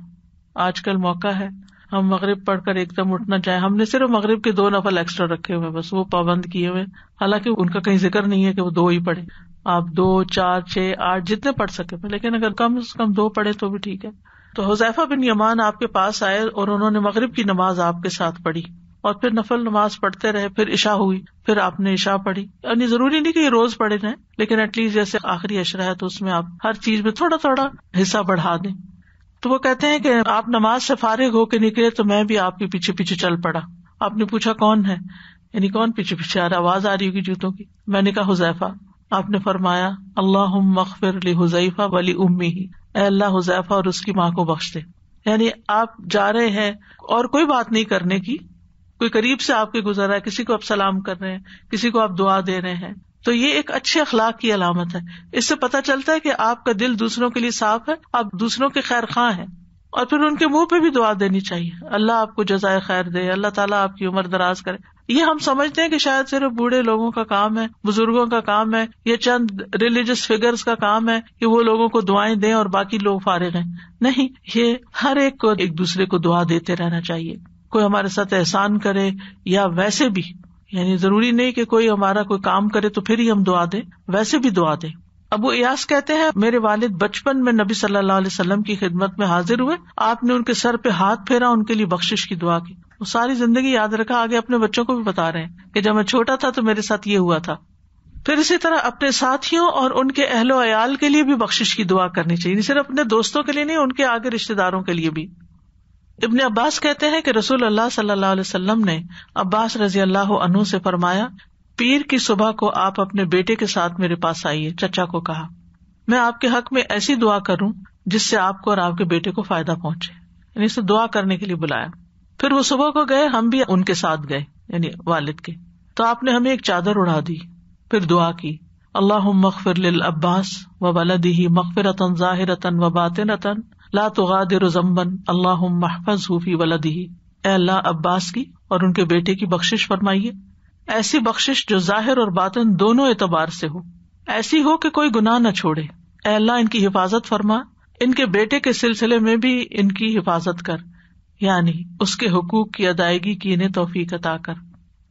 A: آج کل موقع ہے ہم مغرب پڑھ کر ایک دم اٹھنا چاہیں، ہم نے صرف مغرب کے 2 نفل ایکسٹرا رکھے ہوئے، بس وہ پابند کیے ہوئے، حالانکہ ان کا کہیں ذکر نہیں ہے کہ وہ 2 ہی پڑھے. آپ 2, 4, 6, 8 جتنے پڑھ سکے، لیکن اگر کم از کم 2 پڑھے تو بھی ٹھیک ہے. تو حذیفہ بن یمان آپ کے پاس آئے اور انہوں نے مغرب کی نماز آپ کے ساتھ پڑھی، اور پھر نفل نماز پڑھتے رہے. پھر عشاء ہوئی، پھر آپ نے عشاء پڑھی. یعنی ضروری نہیں کہ یہ روز پڑھے جائیں، لیکن ایٹ لیسٹ جیسے آخری عشرہ ہے تو اس میں آپ ہر چیز میں تھوڑا تھوڑا حصہ بڑھا دیں. تو وہ کہتے ہیں کہ آپ نماز سے فارغ ہو کے نکلے تو میں بھی آپ کے پیچھے پیچھے چل پڑا. آپ نے پوچھا کون ہے، یعنی کون پیچھے پیچھے آ رہا، آواز آ رہی ہوگی جوتوں کی. میں نے کہا حذیفہ. آپ نے فرمایا اللہم اغفر لحذیفہ ولامہ. اے اللہ حذیفہ اور اس کی ماں کو بخش دے. یعنی آپ جا رہے ہیں اور کوئی بات نہیں کرنے کی، کوئی قریب سے آپ کے گزر رہا ہے، کسی کو آپ سلام کر رہے ہیں، کسی کو آپ دعا دے رہے ہیں، تو یہ ایک اچھے اخلاق کی علامت ہے. اس سے پتہ چلتا ہے کہ آپ کا دل دوسروں کے لیے صاف ہے، آپ دوسروں کے خیر خواہ ہیں. اور پھر ان کے منہ پہ بھی دعا دینی چاہیے، اللہ آپ کو جزائے خیر دے، اللہ تعالیٰ آپ کی عمر دراز کرے. یہ ہم سمجھتے ہیں کہ شاید صرف بوڑھے لوگوں کا کام ہے، بزرگوں کا کام ہے، یہ چند ریلیجس فگرز کا کام ہے کہ وہ لوگوں کو دعائیں دیں اور باقی لوگ فارغ ہیں. نہیں، یہ ہر ایک کو ایک دوسرے کو دعا دیتے رہنا چاہیے. کوئی ہمارے ساتھ احسان کرے یا ویسے بھی، یعنی ضروری نہیں کہ کوئی ہمارا کوئی کام کرے تو پھر ہی ہم دعا دیں، ویسے بھی دعا دیں. ابو ایاس کہتے ہیں میرے والد بچپن میں نبی صلی اللہ علیہ وسلم کی خدمت میں حاضر ہوئے، آپ نے ان کے سر پہ ہاتھ پھیرا، ان کے لیے بخشش کی دعا کی. وہ ساری زندگی یاد رکھا، آگے اپنے بچوں کو بھی بتا رہے ہیں کہ جب میں چھوٹا تھا تو میرے ساتھ یہ ہوا تھا. پھر اسی طرح اپنے ساتھیوں اور ان کے اہل و عیال کے لیے بھی بخشش کی دعا کرنی چاہیے، صرف اپنے دوستوں کے لیے نہیں، ان کے آگے رشتے داروں کے لیے بھی. ابن عباس کہتے ہیں کہ رسول اللہ صلی اللہ علیہ وسلم نے عباس رضی اللہ عنہ سے فرمایا پیر کی صبح کو آپ اپنے بیٹے کے ساتھ میرے پاس آئیے. چچا کو کہا میں آپ کے حق میں ایسی دعا کروں جس سے آپ کو اور آپ کے بیٹے کو فائدہ پہنچے، یعنی اسے دعا کرنے کے لیے بلایا. پھر وہ صبح کو گئے، ہم بھی ان کے ساتھ گئے، یعنی والد کے. تو آپ نے ہمیں ایک چادر اڑا دی، پھر دعا کی اللہم اغفر للعباس وولدہ مغفرۃ ظاہرۃ وباطنۃ لا تغادر ذنبا اللہم احفظہ فی ولدہ. اے اللہ عباس کی اور ان کے بیٹے کی بخشش فرمائیے، ایسی بخشش جو ظاہر اور باطن دونوں اعتبار سے ہو، ایسی ہو کہ کوئی گناہ نہ چھوڑے. اے اللہ ان کی حفاظت فرما، ان کے بیٹے کے سلسلے میں بھی ان کی حفاظت کر، یعنی اس کے حقوق کی ادائیگی کی انہیں توفیق عطا کر،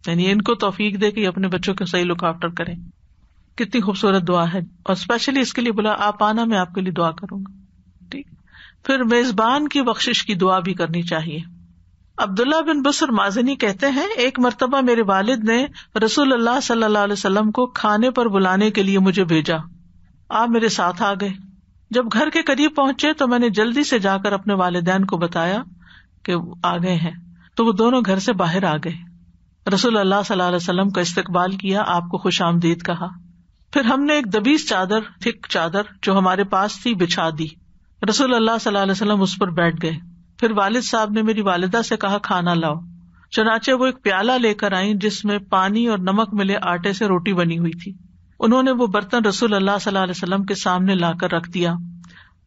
A: یعنی ان کو توفیق دے کہ اپنے بچوں کے صحیح لک آفٹر کریں. کتنی خوبصورت دعا ہے، اور اسپیشلی اس کے لیے بولا آپ آنا، میں آپ کے لیے دعا کروں گا. ٹھیک. پھر میزبان کی بخشش کی دعا بھی کرنی چاہیے. عبداللہ بن بصر مازنی کہتے ہیں ایک مرتبہ میرے والد نے رسول اللہ صلی اللہ علیہ وسلم کو کھانے پر بلانے کے لیے مجھے بھیجا. آپ میرے ساتھ آ گئے. جب گھر کے قریب پہنچے تو میں نے جلدی سے جا کر اپنے والدین کو بتایا کہ آ گئے ہیں، تو وہ دونوں گھر سے باہر آ گئے. رسول اللہ صلی اللہ علیہ وسلم کا استقبال کیا، آپ کو خوش آمدید کہا. پھر ہم نے ایک دبیس چادر، تھک چادر جو ہمارے پاس تھی بچھا دی. رسول اللہ صلی اللہ علیہ وسلم اس پر بیٹھ گئے. پھر والد صاحب نے میری والدہ سے کہا کھانا لاؤ. چنانچہ وہ ایک پیالہ لے کر آئیں جس میں پانی اور نمک ملے آٹے سے روٹی بنی ہوئی تھی. انہوں نے وہ برتن رسول اللہ صلی اللہ علیہ وسلم کے سامنے لا کر رکھ دیا.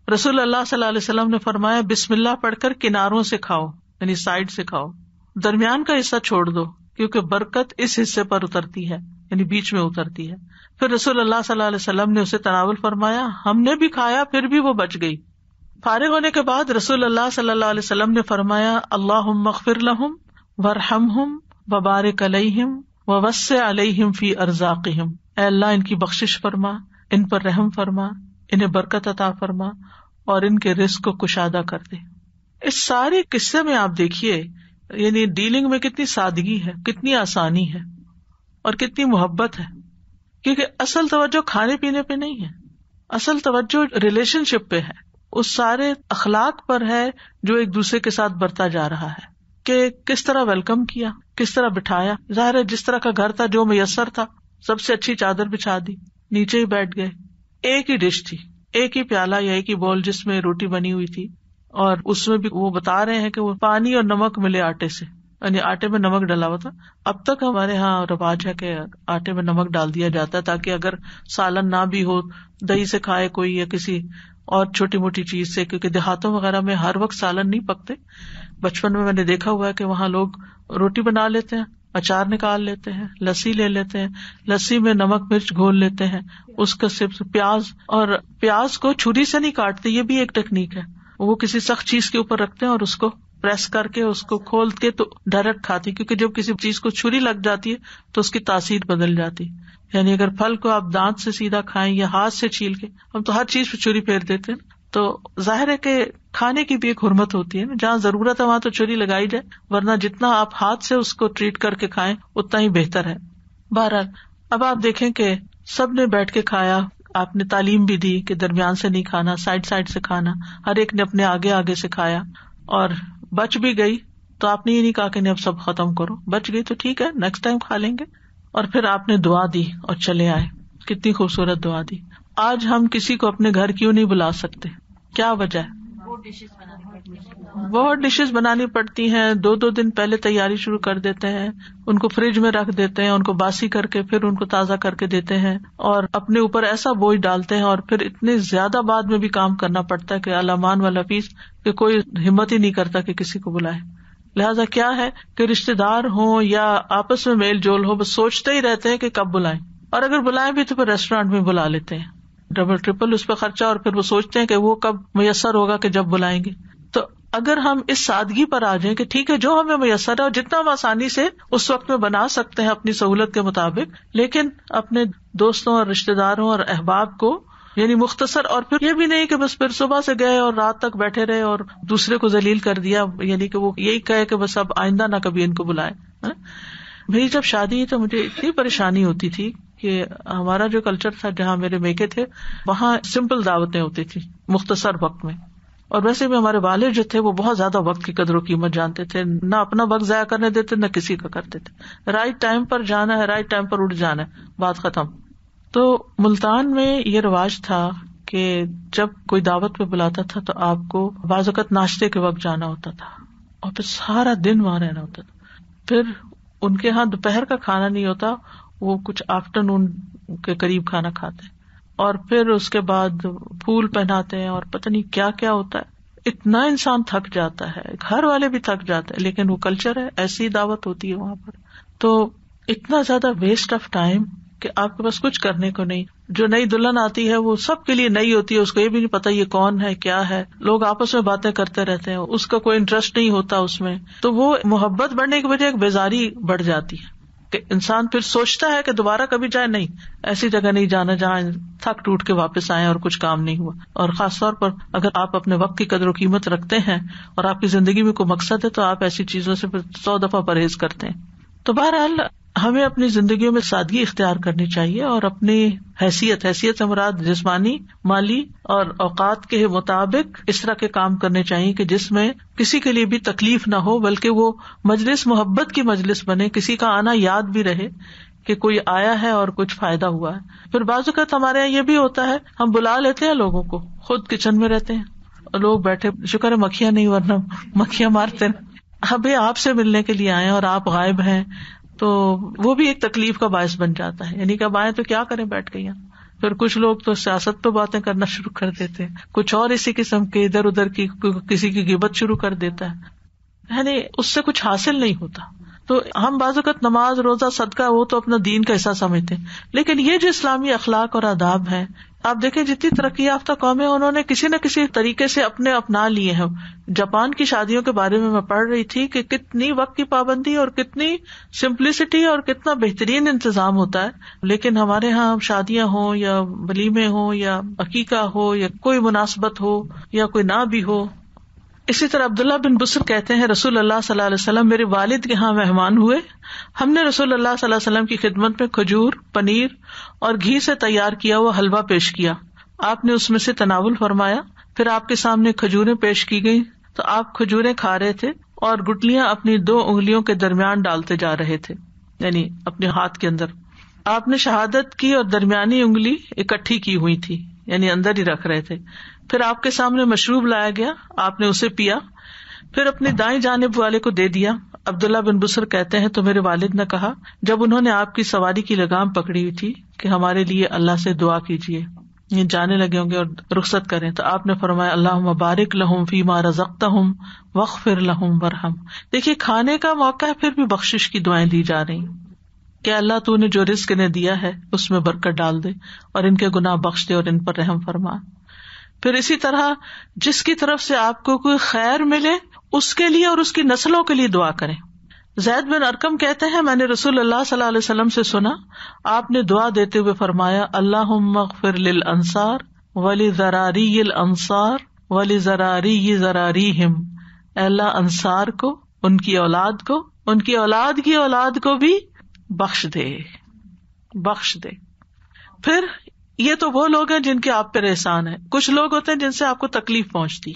A: رسول اللہ صلی اللہ علیہ وسلم نے فرمایا بسم اللہ پڑھ کر کناروں سے کھاؤ، یعنی سائڈ سے کھاؤ، درمیان کا حصہ چھوڑ دو کیونکہ برکت اس حصے پر اترتی ہے، یعنی بیچ میں اترتی ہے. پھر رسول اللہ صلی اللہ علیہ وسلم نے اسے تناول فرمایا، ہم نے بھی کھایا پھر بھی وہ بچ گئی. فارغ ہونے کے بعد رسول اللہ صلی اللہ علیہ وسلم نے فرمایا اللہم اغفر لہم وارحمہم وبارک علیہم ووسع علیہم فی ارزاقہم. اے اللہ ان کی بخشش فرما، ان پر رحم فرما، انہیں برکت عطا فرما اور ان کے رزق کو کشادہ کر دے. اس سارے قصے میں آپ دیکھیے یعنی ڈیلنگ میں کتنی سادگی ہے، کتنی آسانی ہے اور کتنی محبت ہے، کیونکہ اصل توجہ کھانے پینے پہ نہیں ہے، اصل توجہ ریلیشن شپ پہ ہے، اس سارے اخلاق پر ہے جو ایک دوسرے کے ساتھ برتا جا رہا ہے، کہ کس طرح ویلکم کیا، کس طرح بٹھایا. ظاہر ہے جس طرح کا گھر تھا، جو میسر تھا، سب سے اچھی چادر بچھا دی، نیچے ہی بیٹھ گئے. ایک ہی ڈش تھی، ایک ہی پیالہ یا ایک ہی بول جس میں روٹی بنی ہوئی تھی، اور اس میں بھی وہ بتا رہے ہیں کہ وہ پانی اور نمک ملے آٹے سے، یعنی آٹے میں نمک ڈلا ہوا تھا. اب تک ہمارے ہاں رواج ہے کہ آٹے میں نمک ڈال دیا جاتا ہے تاکہ اگر سالن نہ بھی ہو، دہی سے کھائے کوئی یا کسی اور چھوٹی موٹی چیز سے، کیونکہ دیہاتوں وغیرہ میں ہر وقت سالن نہیں پکتے. بچپن میں نے دیکھا ہوا ہے کہ وہاں لوگ روٹی بنا لیتے ہیں، اچار نکال لیتے ہیں، لسی لے لیتے ہیں، لسی میں نمک مرچ گھول لیتے ہیں، اس کا صرف پیاز کو چھری سے نہیں کاٹتے، یہ بھی ایک ٹیکنیک ہے. وہ کسی سخت چیز کے اوپر رکھتے ہیں اور اس کو پریس کر کے اس کو کھول کے تو ڈائریکٹ کھاتی، کیونکہ جب کسی چیز کو چھری لگ جاتی ہے تو اس کی تاثیر بدل جاتی. یعنی اگر پھل کو آپ دانت سے سیدھا کھائیں یا ہاتھ سے چھیل کے، ہم تو ہر چیز پہ چھری پھیر دیتے ہیں، تو ظاہر ہے کہ کھانے کی بھی ایک حرمت ہوتی ہے نا، جہاں ضرورت ہے وہاں تو چھری لگائی جائے، ورنہ جتنا آپ ہاتھ سے اس کو ٹریٹ کر کے کھائیں اتنا ہی بہتر ہے. بہرحال اب آپ دیکھیں کہ سب نے بیٹھ کے کھایا، آپ نے تعلیم بھی دی کہ درمیان سے نہیں کھانا، سائڈ سائڈ سے کھانا، ہر ایک نے اپنے آگے آگے سے کھایا، اور بچ بھی گئی تو آپ نے یہ نہیں کہا کہ نہیں اب سب ختم کرو، بچ گئی تو ٹھیک ہے نیکسٹ ٹائم کھا لیں گے. اور پھر آپ نے دعا دی اور چلے آئے. کتنی خوبصورت دعا دی. آج ہم کسی کو اپنے گھر کیوں نہیں بلا سکتے؟ کیا وجہ ہے؟ بہت ڈشز بنانی پڑتی ہیں، 2 دن پہلے تیاری شروع کر دیتے ہیں، ان کو فریج میں رکھ دیتے ہیں، ان کو باسی کر کے پھر ان کو تازہ کر کے دیتے ہیں، اور اپنے اوپر ایسا بوجھ ڈالتے ہیں، اور پھر اتنے زیادہ بعد میں بھی کام کرنا پڑتا ہے کہ الامان والا فیس کہ کوئی ہمت ہی نہیں کرتا کہ کسی کو بلائے. لہٰذا کیا ہے کہ رشتے دار ہوں یا آپس میں میل جول ہو، بس سوچتے ہی رہتے ہیں کہ کب بلائیں، اور اگر بلائیں بھی تو پھر ریسٹورینٹ میں بلا لیتے ہیں، ڈبل ٹرپل اس پہ خرچہ، اور پھر وہ سوچتے ہیں کہ وہ کب میسر ہوگا کہ جب بلائیں گے. تو اگر ہم اس سادگی پر آ جائیں کہ ٹھیک ہے جو ہمیں میسر ہے اور جتنا ہم آسانی سے اس وقت میں بنا سکتے ہیں اپنی سہولت کے مطابق، لیکن اپنے دوستوں اور رشتے داروں اور احباب کو یعنی مختصر، اور پھر یہ بھی نہیں کہ بس پھر صبح سے گئے اور رات تک بیٹھے رہے اور دوسرے کو ذلیل کر دیا، یعنی کہ وہ یہی کہے کہ بس اب آئندہ نہ کبھی ان کو بلائے. میری جب شادی تو مجھے اتنی پریشانی ہوتی تھی کہ ہمارا جو کلچر تھا جہاں میرے میکے تھے وہاں سمپل دعوتیں ہوتی تھی مختصر وقت میں، اور ویسے بھی ہمارے والد جو تھے وہ بہت زیادہ وقت کی قدر و قیمت جانتے تھے، نہ اپنا وقت ضائع کرنے دیتے نہ کسی کا کرتے تھے. رائٹ ٹائم پر جانا ہے، رائٹ ٹائم پر اٹھ جانا ہے، بات ختم. تو ملتان میں یہ رواج تھا کہ جب کوئی دعوت پہ بلاتا تھا تو آپ کو بعض اوقات ناشتے کے وقت جانا ہوتا تھا اور پھر سارا دن وہاں رہنا ہوتا تھا. پھر ان کے ہاں دوپہر کا کھانا نہیں ہوتا، وہ کچھ آفٹر نون کے قریب کھانا کھاتے ہیں، اور پھر اس کے بعد پھول پہناتے ہیں اور پتہ نہیں کیا کیا ہوتا ہے. اتنا انسان تھک جاتا ہے، گھر والے بھی تھک جاتے ہیں، لیکن وہ کلچر ہے، ایسی دعوت ہوتی ہے وہاں پر. تو اتنا زیادہ ویسٹ آف ٹائم کہ آپ کے پاس کچھ کرنے کو نہیں. جو نئی دلہن آتی ہے وہ سب کے لیے نئی ہوتی ہے, اس کو یہ بھی نہیں پتا یہ کون ہے کیا ہے, لوگ آپس میں باتیں کرتے رہتے ہیں, اس کا کوئی انٹرسٹ نہیں ہوتا اس میں, تو وہ محبت بڑھنے کی وجہ ایک بیزاری بڑھ جاتی ہے کہ انسان پھر سوچتا ہے کہ دوبارہ کبھی جائے, نہیں ایسی جگہ نہیں جانا جہاں تھک ٹوٹ کے واپس آئے اور کچھ کام نہیں ہوا. اور خاص طور پر اگر آپ اپنے وقت کی قدر و قیمت رکھتے ہیں اور آپ کی زندگی میں کوئی مقصد ہے تو آپ ایسی چیزوں سے 100 دفعہ پرہیز کرتے ہیں. تو بہرحال ہمیں اپنی زندگیوں میں سادگی اختیار کرنی چاہیے اور اپنی حیثیت سے مراد جسمانی, مالی اور اوقات کے مطابق اس طرح کے کام کرنے چاہیے کہ جس میں کسی کے لیے بھی تکلیف نہ ہو, بلکہ وہ مجلس محبت کی مجلس بنے, کسی کا آنا یاد بھی رہے کہ کوئی آیا ہے اور کچھ فائدہ ہوا ہے. پھر بعض اوقات ہمارے یہاں یہ بھی ہوتا ہے, ہم بلا لیتے ہیں لوگوں کو, خود کچن میں رہتے ہیں اور لوگ بیٹھے, شکر ہے مکھیاں نہیں ورنہ مکھیاں مارتے ہیں. ابھی آپ سے ملنے کے لیے آئے اور آپ غائب ہیں تو وہ بھی ایک تکلیف کا باعث بن جاتا ہے. یعنی کہ اب آئے تو کیا کریں بیٹھ کے یہاں. پھر کچھ لوگ تو سیاست پہ باتیں کرنا شروع کر دیتے ہیں, کچھ اور اسی قسم کے ادھر ادھر کی کسی کی غیبت شروع کر دیتا ہے, یعنی اس سے کچھ حاصل نہیں ہوتا. تو ہم بعض اوقات نماز, روزہ, صدقہ وہ تو اپنا دین کا حصہ سمجھتے ہیں, لیکن یہ جو اسلامی اخلاق اور آداب ہیں, آپ دیکھیں جتنی ترقی یافتہ قومیں انہوں نے کسی نہ کسی طریقے سے اپنا لیے ہیں. جاپان کی شادیوں کے بارے میں پڑھ رہی تھی کہ کتنی وقت کی پابندی اور کتنی سمپلسٹی اور کتنا بہترین انتظام ہوتا ہے, لیکن ہمارے ہاں شادیاں ہوں یا ولیمے ہوں یا عقیقہ ہو یا کوئی مناسبت ہو یا کوئی نہ بھی ہو. اسی طرح عبداللہ بن بسر کہتے ہیں رسول اللہ صلی اللہ علیہ وسلم میرے والد کے ہاں مہمان ہوئے, ہم نے رسول اللہ صلی اللہ علیہ وسلم کی خدمت میں کھجور, پنیر اور گھی سے تیار کیا ہوا حلوہ پیش کیا. آپ نے اس میں سے تناول فرمایا, پھر آپ کے سامنے کھجوریں پیش کی گئی تو آپ کھجوریں کھا رہے تھے اور گٹلیاں اپنی 2 انگلیوں کے درمیان ڈالتے جا رہے تھے, یعنی اپنے ہاتھ کے اندر. آپ نے شہادت کی اور درمیانی انگلی اکٹھی کی ہوئی تھی, یعنی اندر ہی رکھ رہے تھے. پھر آپ کے سامنے مشروب لایا گیا, آپ نے اسے پیا, پھر اپنی دائیں جانب والے کو دے دیا. عبداللہ بن بسر کہتے ہیں تو میرے والد نے کہا جب انہوں نے آپ کی سواری کی لگام پکڑی ہوئی تھی کہ ہمارے لیے اللہ سے دعا کیجیے, یہ جانے لگے ہوں گے اور رخصت کریں, تو آپ نے فرمایا اللہم بارک لہم فیما رزقتہم واغفر لہم ورحم. دیکھیے کھانے کا موقع ہے, پھر بھی بخشش کی دعائیں دی جا رہی کہ اللہ تو نے جو رزق انہیں دیا ہے اس میں برکت ڈال دے اور ان کے گناہ بخش دے اور ان پر رحم فرما. پھر اسی طرح جس کی طرف سے آپ کو کوئی خیر ملے اس کے لیے اور اس کی نسلوں کے لیے دعا کریں. زید بن ارقم کہتے ہیں میں نے رسول اللہ صلی اللہ علیہ وسلم سے سنا, آپ نے دعا دیتے ہوئے فرمایا اللہم اغفر للانصار ولذراریی الانصار ولذراریی ذراریہم. اے اللہ انصار کو, ان کی اولاد کو, ان کی اولاد کی اولاد کو بھی بخش دے. پھر یہ تو وہ لوگ ہیں جن کے آپ پر احسان ہے, کچھ لوگ ہوتے ہیں جن سے آپ کو تکلیف پہنچتی,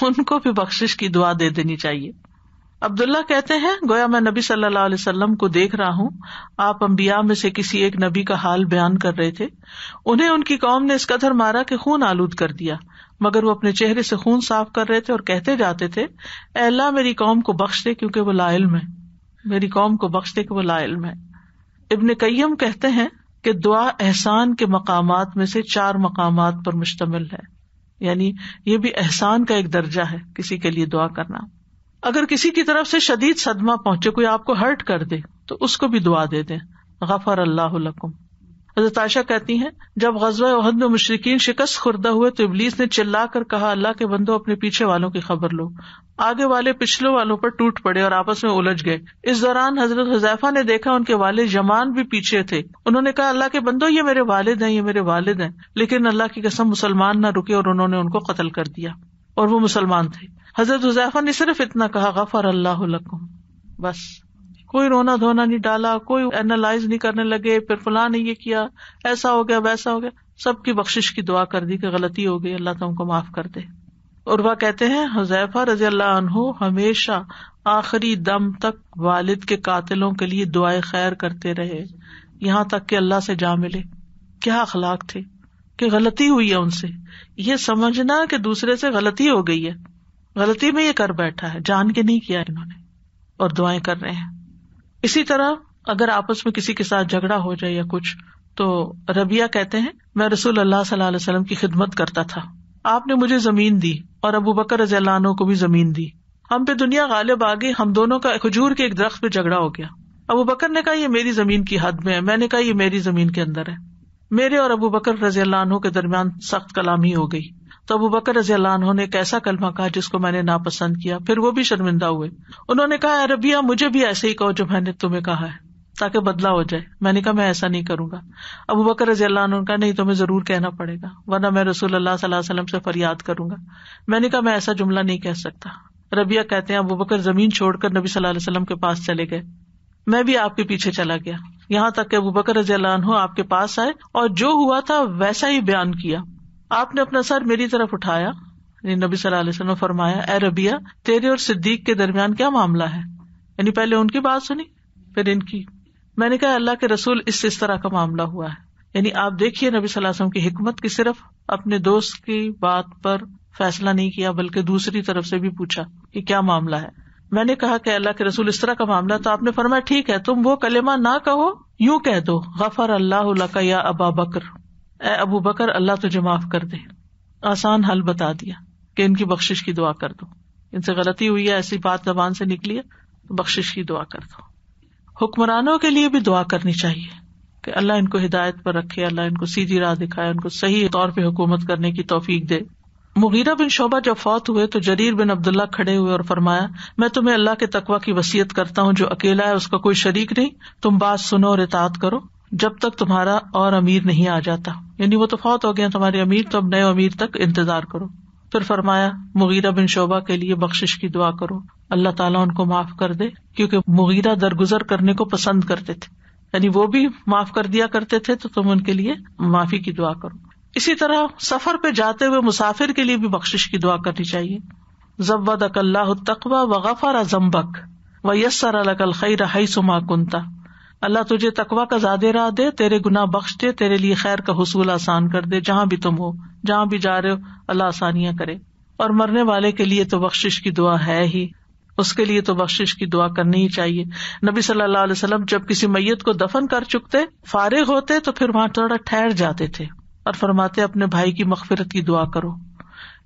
A: ان کو بھی بخشش کی دعا دے دینی چاہیے. عبداللہ کہتے ہیں گویا میں نبی صلی اللہ علیہ وسلم کو دیکھ رہا ہوں, آپ انبیاء میں سے کسی ایک نبی کا حال بیان کر رہے تھے. انہیں ان کی قوم نے اس قدر مارا کہ خون آلود کر دیا, مگر وہ اپنے چہرے سے خون صاف کر رہے تھے اور کہتے جاتے تھے اے اللہ میری قوم کو بخش دے کیونکہ وہ لا علم ہے, میری قوم کو بخش دے کہ وہ لا علم ہے. ابن قیم کہتے ہیں کہ دعا احسان کے مقامات میں سے 4 مقامات پر مشتمل ہے, یعنی یہ بھی احسان کا ایک درجہ ہے کسی کے لیے دعا کرنا. اگر کسی کی طرف سے شدید صدمہ پہنچے, کوئی آپ کو ہرٹ کر دے تو اس کو بھی دعا دے دیں غفر اللہ لکم. حضرت عائشہ کہتی ہیں جب غزوہ احد میں مشرکین شکست خوردہ ہوئے تو ابلیس نے چلا کر کہا اللہ کے بندو اپنے پیچھے والوں کی خبر لو. آگے والے پچھلے والوں پر ٹوٹ پڑے اور آپس میں الجھ گئے. اس دوران حضرت حذیفہ نے دیکھا ان کے والد یمان بھی پیچھے تھے. انہوں نے کہا اللہ کے بندو یہ میرے والد ہیں, یہ میرے والد ہیں. لیکن اللہ کی قسم مسلمان نہ رکے اور انہوں نے ان کو قتل کر دیا, اور وہ مسلمان تھے. حضرت حذیفہ نے صرف اتنا کہا غفر اللہ لکم, بس. کوئی رونا دھونا نہیں ڈالا, کوئی اینالائز نہیں کرنے لگے پھر فلاں نے یہ کیا, ایسا ہو گیا ویسا ہو گیا. سب کی بخشش کی دعا کر دی کہ غلطی ہو گئی, اللہ تم کو معاف کر دے. اور وہ کہتے ہیں حذیفہ رضی اللہ عنہ ہمیشہ آخری دم تک والد کے قاتلوں کے لیے دعائے خیر کرتے رہے یہاں تک کہ اللہ سے جا ملے. کیا اخلاق تھے کہ غلطی ہوئی ہے ان سے, یہ سمجھنا کہ دوسرے سے غلطی ہو گئی ہے, غلطی میں یہ کر بیٹھا ہے, جان کے نہیں کیا انہوں نے, اور دعائیں کر رہے ہیں. اسی طرح اگر آپس میں کسی کے ساتھ جھگڑا ہو جائے یا کچھ, تو ربیہ کہتے ہیں میں رسول اللہ صلی اللہ علیہ وسلم کی خدمت کرتا تھا, آپ نے مجھے زمین دی اور ابو بکر رضی اللہ عنہ کو بھی زمین دی. ہم پہ دنیا غالب آ گئی, ہم دونوں کا کھجور کے ایک درخت پہ جھگڑا ہو گیا. ابو بکر نے کہا یہ میری زمین کی حد میں ہے، میں نے کہا یہ میری زمین کے اندر ہے. میرے اور ابو بکر رضی اللہ عنہ کے درمیان سخت کلامی ہو گئی تو ابو بکر رضی اللہ عنہ نے ایک ایسا کلمہ کہا جس کو میں نے ناپسند کیا. پھر وہ بھی شرمندہ ہوئے. انہوں نے کہا اے ربیہ مجھے بھی ایسے ہی کہو جو میں نے تمہیں کہا ہے تاکہ بدلہ ہو جائے. میں نے کہا میں ایسا نہیں کروں گا. ابو بکر رضی اللہ عنہ نے کہا نہیں تمہیں ضرور کہنا پڑے گا ورنہ میں رسول اللہ صلی اللہ علیہ وسلم سے فریاد کروں گا. میں نے کہا میں ایسا جملہ نہیں کہہ سکتا. ربیہ کہتے ہیں ابو بکر زمین چھوڑ کر نبی صلی اللہ علیہ وسلم کے پاس چلے گئے. میں بھی آپ کے پیچھے چلا گیا یہاں تک کہ ابو بکر رضی اللہ عنہ آپ کے پاس آئے اور جو ہوا تھا ویسا ہی بیان کیا. آپ نے اپنا سر میری طرف اٹھایا. نبی صلی اللہ علیہ وسلم نے فرمایا اے ربیہ تیرے اور صدیق کے درمیان کیا معاملہ ہے؟ یعنی پہلے ان کی بات سنی پھر ان کی. میں نے کہا اللہ کے رسول اس طرح کا معاملہ ہوا ہے. یعنی آپ دیکھیے نبی صلی اللہ علیہ وسلم کی حکمت کی صرف اپنے دوست کی بات پر فیصلہ نہیں کیا بلکہ دوسری طرف سے بھی پوچھا کہ کیا معاملہ ہے. میں نے کہا کہ اللہ کے رسول اس طرح کا معاملہ تو آپ نے فرمایا ٹھیک ہے تم وہ کلمہ نہ کہو یوں کہہ دو غفر اللہ لک یا ابا بکر، اے ابو بکر اللہ تجھے معاف کر دے. آسان حل بتا دیا کہ ان کی بخشش کی دعا کر دو. ان سے غلطی ہوئی ہے ایسی بات زبان سے نکلی ہے تو بخشش کی دعا کر دو. حکمرانوں کے لیے بھی دعا کرنی چاہیے کہ اللہ ان کو ہدایت پر رکھے، اللہ ان کو سیدھی راہ دکھائے، ان کو صحیح طور پہ حکومت کرنے کی توفیق دے. مغیرہ بن شعبہ جب فوت ہوئے تو جریر بن عبداللہ کھڑے ہوئے اور فرمایا میں تمہیں اللہ کے تقوی کی وصیت کرتا ہوں جو اکیلا ہے اس کا کوئی شریک نہیں. تم بات سنو اور اطاعت کرو جب تک تمہارا اور امیر نہیں آ جاتا. یعنی وہ تو فوت ہو گیا تمہارے امیر، تو اب نئے امیر تک انتظار کرو. پھر فرمایا مغیرہ بن شعبہ کے لیے بخشش کی دعا کرو، اللہ تعالیٰ ان کو معاف کر دے، کیونکہ مغیرہ درگزر کرنے کو پسند کرتے تھے. یعنی وہ بھی معاف کر دیا کرتے تھے تو تم ان کے لیے معافی کی دعا کرو. اسی طرح سفر پہ جاتے ہوئے مسافر کے لیے بھی بخشش کی دعا کرنی چاہیے. زودک اللہ التقوی وغفر ذنبک ویسر لک الخیر حیث ما کنت. اللہ تجھے تقوی کا زیادہ راہ دے، تیرے گناہ بخش دے، تیرے لیے خیر کا حصول آسان کر دے. جہاں بھی تم ہو، جہاں بھی جا رہے ہو، اللہ آسانیاں کرے. اور مرنے والے کے لیے تو بخشش کی دعا ہے ہی، اس کے لیے تو بخشش کی دعا کرنی ہی چاہیے. نبی صلی اللہ علیہ وسلم جب کسی میت کو دفن کر چکتے، فارغ ہوتے تو پھر وہاں تھوڑا ٹھہر جاتے تھے اور فرماتے اپنے بھائی کی مغفرت کی دعا کرو،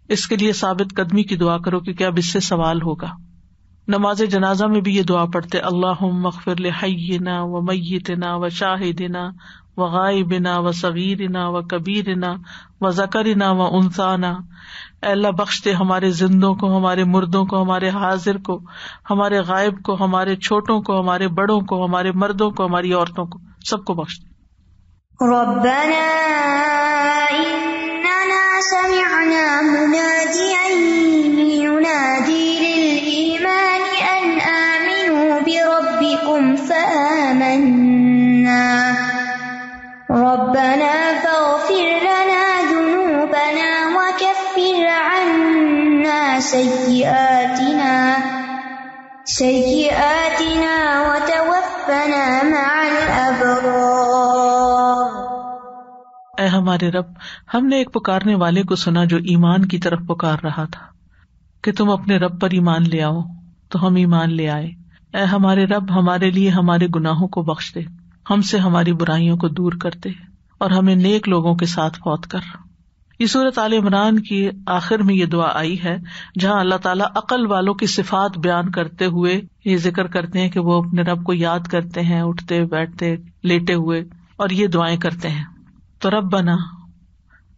A: اس کے لیے ثابت قدمی کی دعا کرو کیونکہ اب اس سے سوال ہوگا. نماز جنازہ میں بھی یہ دعا پڑھتے اللہم اغفر لحینا و میتنا و شاہدنا و غائبنا و صغیرنا و کبیرنا و ذکرنا و انثانا. اے اللہ بخش دے ہمارے زندوں کو، ہمارے مردوں کو، ہمارے حاضر کو، ہمارے غائب کو، ہمارے چھوٹوں کو، ہمارے بڑوں کو، ہمارے مردوں کو، ہماری عورتوں کو، سب کو بخش دے.
C: ربنا اننا سمعنا مناديا ينادي للإيمان أن آمنوا بربكم فآمنا ربنا فاغفر لنا ذنوبنا وكفر عنا سيئاتنا وتوفنا مع الأبرار.
A: اے ہمارے رب، ہم نے ایک پکارنے والے کو سنا جو ایمان کی طرف پکار رہا تھا کہ تم اپنے رب پر ایمان لے آؤ، تو ہم ایمان لے آئے. اے ہمارے رب، ہمارے لیے ہمارے گناہوں کو بخش دے، ہم سے ہماری برائیوں کو دور کر دے اور ہمیں نیک لوگوں کے ساتھ فوت کر. یہ سورۃ آل عمران کی آخر میں یہ دعا آئی ہے جہاں اللہ تعالیٰ عقل والوں کی صفات بیان کرتے ہوئے یہ ذکر کرتے ہیں کہ وہ اپنے رب کو یاد کرتے ہیں اٹھتے بیٹھتے لیٹے ہوئے اور یہ دعائیں کرتے ہیں. تو ربنا،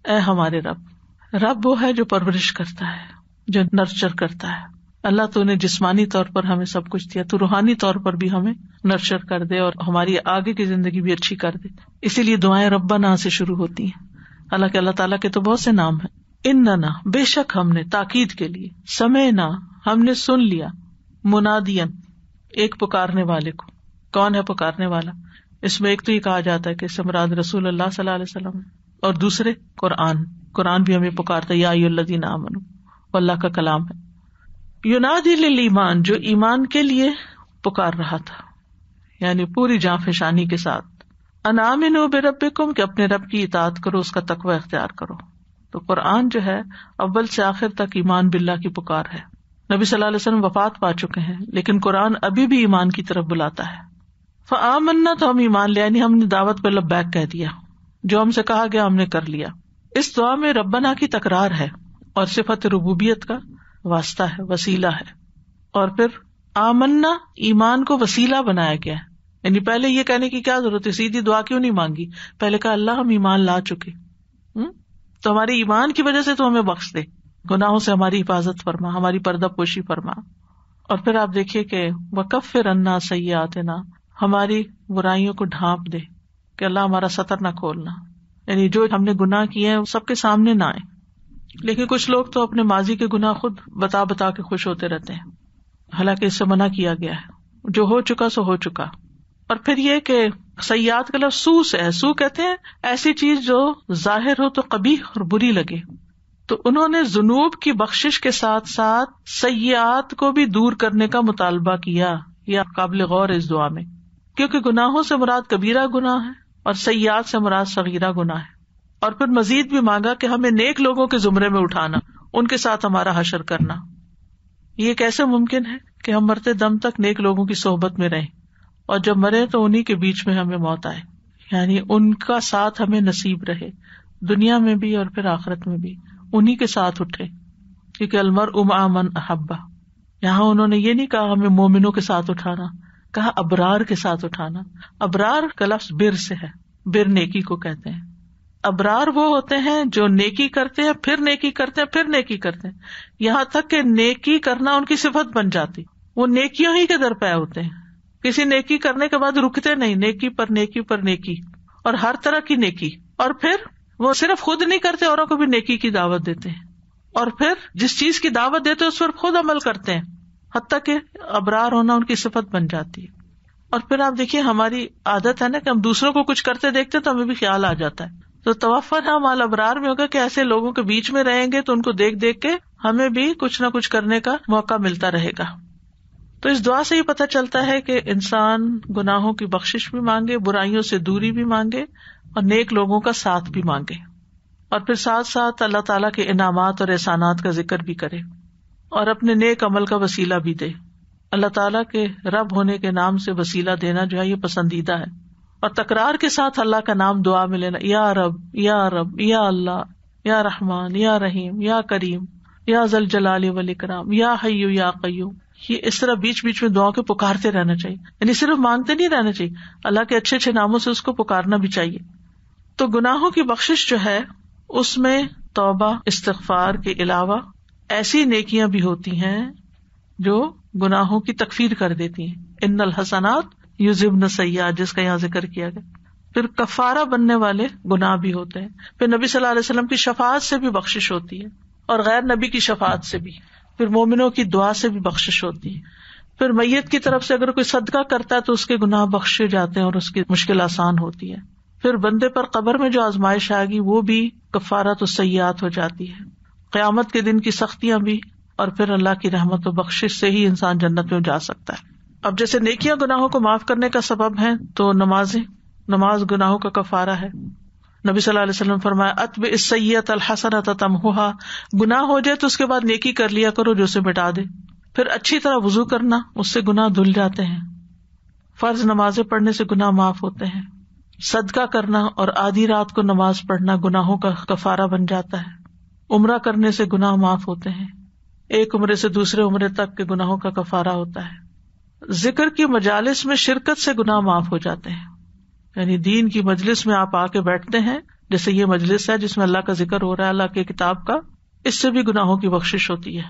A: اے ہمارے رب، رب وہ ہے جو پرورش کرتا ہے، جو نرچر کرتا ہے. اللہ تو نے جسمانی طور پر ہمیں سب کچھ دیا، تو روحانی طور پر بھی ہمیں نرچر کر دے اور ہماری آگے کی زندگی بھی اچھی کر دے. اسی لیے دعائیں ربنا سے شروع ہوتی ہیں. حالانکہ اللہ تعالیٰ کے تو بہت سے نام ہیں. اننا، بے شک ہم نے، تاکید کے لیے، سمعنا، ہم نے سن لیا، منادین، ایک پکارنے والے کو. کون ہے پکارنے والا؟ اس میں ایک تو یہ کہا جاتا ہے کہ اس سے مراد رسول اللہ صلی اللہ علیہ وسلم اور دوسرے قرآن بھی ہمیں پکارتا ہے، یا ایھا الذین آمنوا، وہ اللہ کا کلام ہے. ینادی للایمان، جو ایمان کے لیے پکار رہا تھا، یعنی پوری جاں فشانی کے ساتھ. ان آمنوا بربکم، کہ اپنے رب کی اطاعت کرو، اس کا تقوی اختیار کرو. تو قرآن جو ہے اول سے آخر تک ایمان باللہ کی پکار ہے. نبی صلی اللہ علیہ وسلم وفات پا چکے ہیں لیکن قرآن ابھی بھی ایمان کی طرف بلاتا ہے. فآمنا، تو ہم ایمان لے، یعنی ہم نے دعوت پہ لبیک کہہ دیا، جو ہم سے کہا گیا ہم نے کر لیا. اس دعا میں ربنا کی تکرار ہے اور صفت ربوبیت کا واسطہ ہے، وسیلہ ہے. اور پھر آمنا، ایمان کو وسیلہ بنایا گیا ہے، یعنی پہلے یہ کہنے کی کیا ضرورت ہے، سیدھی دعا کیوں نہیں مانگی؟ پہلے کہا اللہ ہم ایمان لا چکے، تو ہمارے ایمان کی وجہ سے تو ہمیں بخش دے، گناہوں سے ہماری حفاظت فرما، ہماری پردہ پوشی فرما. اور پھر آپ دیکھیے کہ وَكَفِّرْ عَنَّا سَيِّئَاتِنَا، ہماری برائیوں کو ڈھانپ دے کہ اللہ ہمارا ستر نہ کھولنا، یعنی جو ہم نے گناہ کیے ہیں وہ سب کے سامنے نہ آئے. لیکن کچھ لوگ تو اپنے ماضی کے گناہ خود بتا بتا کے خوش ہوتے رہتے ہیں، حالانکہ اس سے منع کیا گیا ہے، جو ہو چکا سو ہو چکا. اور پھر یہ کہ سیئات کا لفظ سو سے ہے، سو کہتے ہیں ایسی چیز جو ظاہر ہو تو قبیح اور بری لگے. تو انہوں نے ذنوب کی بخشش کے ساتھ ساتھ سیئات کو بھی دور کرنے کا مطالبہ کیا. یا قابل غور اس دعا میں، کیونکہ گناہوں سے مراد کبیرہ گناہ ہے اور سیئات سے مراد صغیرہ گناہ ہے. اور پھر مزید بھی مانگا کہ ہمیں نیک لوگوں کے زمرے میں اٹھانا، ان کے ساتھ ہمارا حشر کرنا. یہ کیسے ممکن ہے کہ ہم مرتے دم تک نیک لوگوں کی صحبت میں رہیں اور جب مرے تو انہی کے بیچ میں ہمیں موت آئے، یعنی ان کا ساتھ ہمیں نصیب رہے دنیا میں بھی اور پھر آخرت میں بھی، انہی کے ساتھ اٹھے. کیونکہ المرء مع من احبہ، یہاں انہوں نے یہ نہیں کہا ہمیں مومنوں کے ساتھ اٹھانا، کہا ابرار کے ساتھ اٹھانا. ابرار کا لفظ بر سے ہے، بر نیکی کو کہتے ہیں. ابرار وہ ہوتے ہیں جو نیکی کرتے ہیں پھر نیکی کرتے ہیں پھر نیکی کرتے ہیں، یہاں تک کہ نیکی کرنا ان کی صفت بن جاتی. وہ نیکیوں ہی کے در پے ہوتے ہیں، کسی نیکی کرنے کے بعد رکتے نہیں، نیکی پر نیکی پر نیکی اور ہر طرح کی نیکی. اور پھر وہ صرف خود نہیں کرتے، اوروں کو بھی نیکی کی دعوت دیتے ہیں، اور پھر جس چیز کی دعوت دیتے ہیں اس پر خود عمل کرتے ہیں، حتیٰ کہ ابرار ہونا ان کی صفت بن جاتی ہے. اور پھر آپ دیکھیے ہماری عادت ہے نا کہ ہم دوسروں کو کچھ کرتے دیکھتے تو ہمیں بھی خیال آ جاتا ہے. تو توفنا مع الابرار میں ہوگا کہ ایسے لوگوں کے بیچ میں رہیں گے تو ان کو دیکھ دیکھ کے ہمیں بھی کچھ نہ کچھ کرنے کا موقع ملتا رہے گا. تو اس دعا سے یہ پتہ چلتا ہے کہ انسان گناہوں کی بخشش بھی مانگے، برائیوں سے دوری بھی مانگے اور نیک لوگوں کا ساتھ بھی مانگے، اور پھر ساتھ ساتھ اللہ تعالیٰ کے انعامات اور احسانات کا ذکر بھی کرے اور اپنے نیک عمل کا وسیلہ بھی دے. اللہ تعالیٰ کے رب ہونے کے نام سے وسیلہ دینا جو ہے یہ پسندیدہ ہے، اور تکرار کے ساتھ اللہ کا نام دعا میں لینا، یا رب یا رب یا اللہ یا رحمان یا رحیم یا کریم یا ذل جلال والاکرام یا حی یا قیوم. یہ اس طرح بیچ بیچ میں دعاؤں کے پکارتے رہنا چاہیے، یعنی صرف مانگتے نہیں رہنا چاہیے، اللہ کے اچھے اچھے ناموں سے اس کو پکارنا بھی چاہیے. تو گناہوں کی بخشش جو ہے اس میں توبہ استغفار کے علاوہ ایسی نیکیاں بھی ہوتی ہیں جو گناہوں کی تکفیر کر دیتی ہیں. ان الحسنات یذہبن السیئات جس کا یہاں ذکر کیا گیا. پھر کفارہ بننے والے گناہ بھی ہوتے ہیں. پھر نبی صلی اللہ علیہ وسلم کی شفاعت سے بھی بخشش ہوتی ہے اور غیر نبی کی شفاعت سے بھی. پھر مومنوں کی دعا سے بھی بخشش ہوتی ہے. پھر میت کی طرف سے اگر کوئی صدقہ کرتا ہے تو اس کے گناہ بخشے جاتے ہیں اور اس کی مشکل آسان ہوتی ہے. پھر بندے پر قبر میں جو آزمائش آئے گی وہ بھی کفارۃ السیئات ہو جاتی ہے. قیامت کے دن کی سختیاں بھی، اور پھر اللہ کی رحمت و بخشش سے ہی انسان جنت میں جا سکتا ہے. اب جیسے نیکیاں گناہوں کو معاف کرنے کا سبب ہیں تو نماز گناہوں کا کفارہ ہے. نبی صلی اللہ علیہ وسلم فرمایا اتبع السیئۃ الحسنۃ تمحوها، گناہ ہو جائے تو اس کے بعد نیکی کر لیا کرو جو اسے مٹا دے. پھر اچھی طرح وضو کرنا، اس سے گناہ دھل جاتے ہیں. فرض نمازیں پڑھنے سے گناہ معاف ہوتے ہیں. صدقہ کرنا اور آدھی رات کو نماز پڑھنا گناہوں کا کفارہ بن جاتا ہے. عمرہ کرنے سے گناہ معاف ہوتے ہیں. ایک عمرے سے دوسرے عمرے تک کے گناہوں کا کفارہ ہوتا ہے. ذکر کی مجالس میں شرکت سے گناہ معاف ہو جاتے ہیں، یعنی دین کی مجلس میں آپ آ کے بیٹھتے ہیں، جیسے یہ مجلس ہے جس میں اللہ کا ذکر ہو رہا ہے، اللہ کی کتاب کا، اس سے بھی گناہوں کی بخشش ہوتی ہے.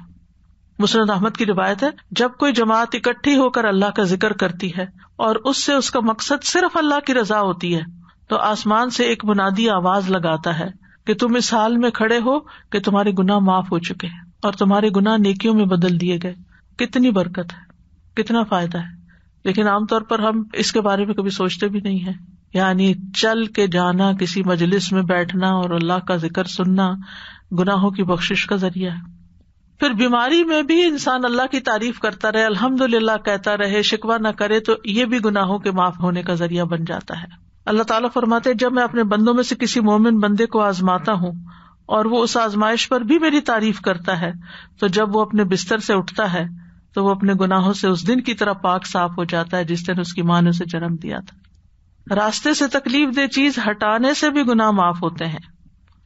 A: مسند احمد کی روایت ہے جب کوئی جماعت اکٹھی ہو کر اللہ کا ذکر کرتی ہے اور اس سے اس کا مقصد صرف اللہ کی رضا ہوتی ہے تو آسمان سے ایک منادی آواز لگاتا ہے کہ تم اس حال میں کھڑے ہو کہ تمہارے گناہ معاف ہو چکے ہیں اور تمہارے گناہ نیکیوں میں بدل دیے گئے. کتنی برکت ہے، کتنا فائدہ ہے. لیکن عام طور پر ہم اس کے بارے میں کبھی سوچتے بھی نہیں ہیں. یعنی چل کے جانا، کسی مجلس میں بیٹھنا اور اللہ کا ذکر سننا گناہوں کی بخشش کا ذریعہ ہے. پھر بیماری میں بھی انسان اللہ کی تعریف کرتا رہے، الحمدللہ کہتا رہے، شکوہ نہ کرے تو یہ بھی گناہوں کے معاف ہونے کا ذریعہ بن جاتا ہے. اللہ تعالیٰ فرماتے ہیں جب میں اپنے بندوں میں سے کسی مومن بندے کو آزماتا ہوں اور وہ اس آزمائش پر بھی میری تعریف کرتا ہے تو جب وہ اپنے بستر سے اٹھتا ہے تو وہ اپنے گناہوں سے اس دن کی طرح پاک صاف ہو جاتا ہے جس دن اس کی ماں نے اسے جنم دیا تھا. راستے سے تکلیف دہ چیز ہٹانے سے بھی گناہ معاف ہوتے ہیں.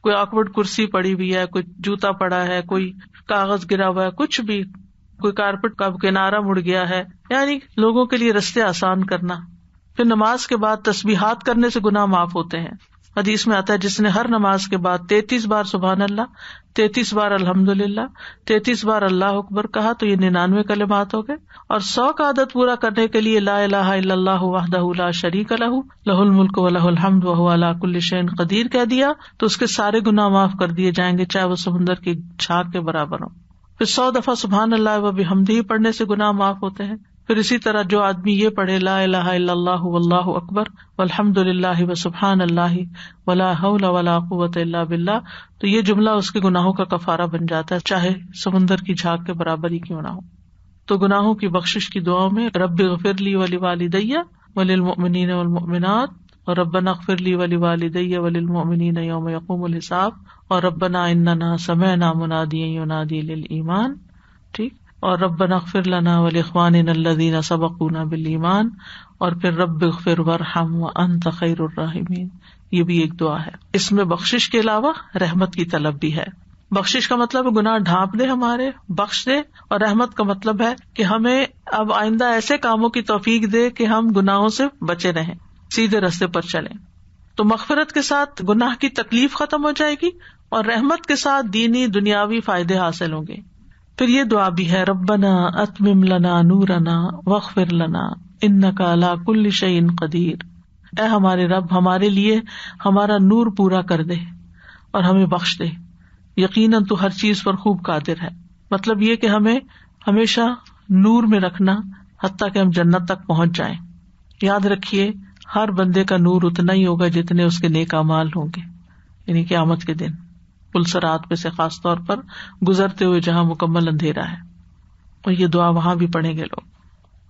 A: کوئی آکورڈ کرسی پڑی ہوئی ہے، کوئی جوتا پڑا ہے، کوئی کاغذ گرا ہوا ہے، کچھ بھی، کوئی کارپیٹ کا کنارہ مڑ گیا ہے، یعنی لوگوں کے لیے رستے آسان کرنا. پھر نماز کے بعد تسبیحات کرنے سے گناہ معاف ہوتے ہیں. حدیث میں آتا ہے جس نے ہر نماز کے بعد 33 بار سبحان اللہ، 33 بار الحمدللہ، 33 بار اللہ اکبر کہا تو یہ 99 کلمات ہو گئے. اور 100 کا عدد پورا کرنے کے لیے لا الہ الا اللہ وحدہ لا شریک لہ لہ الملک ولہ الحمد وہو علی کل شیء قدیر کہہ دیا تو اس کے سارے گناہ معاف کر دیے جائیں گے، چاہے وہ سمندر کی جھاگ کے برابر ہوں. پھر 100 دفعہ سبحان اللہ و بحمدہ پڑھنے سے گناہ معاف ہوتے ہیں. پھر اسی طرح جو آدمی یہ پڑھے لا الہ الا اللہ واللہ اکبر والحمد للہ وسبحان اللہ ولا حول ولا قوۃ الا باللہ، تو یہ جملہ اس کے گناہوں کا کفارہ بن جاتا ہے، چاہے سمندر کی جھاگ کے برابر ہی کیوں نہ ہو. تو گناہوں کی بخشش کی دعاؤں میں رب اغفر لی ولوالدی وللمؤمنین والمؤمنات اور ربنا اغفر لی ولوالدی وللمؤمنین یوم یقوم الحساب اور ربنا اننا سمعنا منادیا ینادی للایمان، ٹھیک، اور ربنا اغفر لنا ولاخواننا الذین سبقونا بالایمان، اور پھر رب اغفر وارحم وانت خیر الراحمین. یہ بھی ایک دعا ہے. اس میں بخشش کے علاوہ رحمت کی طلب بھی ہے. بخشش کا مطلب ہے گناہ ڈھانپ دے ہمارے، بخش دے، اور رحمت کا مطلب ہے کہ ہمیں اب آئندہ ایسے کاموں کی توفیق دے کہ ہم گناہوں سے بچے رہیں، سیدھے راستے پر چلیں. تو مغفرت کے ساتھ گناہ کی تکلیف ختم ہو جائے گی اور رحمت کے ساتھ دینی دنیاوی فائدے حاصل ہوں گے. پھر یہ دعا بھی ہے ربنا اتمم لنا نورنا واغفر لنا انک علی کل شیء قدیر. اے ہمارے رب، ہمارے لیے ہمارا نور پورا کر دے اور ہمیں بخش دے، یقیناً تو ہر چیز پر خوب قادر ہے. مطلب یہ کہ ہمیں ہمیشہ نور میں رکھنا حتیٰ کہ ہم جنت تک پہنچ جائیں. یاد رکھیے ہر بندے کا نور اتنا ہی ہوگا جتنے اس کے نیک اعمال ہوں گے، یعنی قیامت کے دن پل صراط پہ سے خاص طور پر گزرتے ہوئے جہاں مکمل اندھیرا ہے. اور یہ دعا وہاں بھی پڑھیں گے لوگ.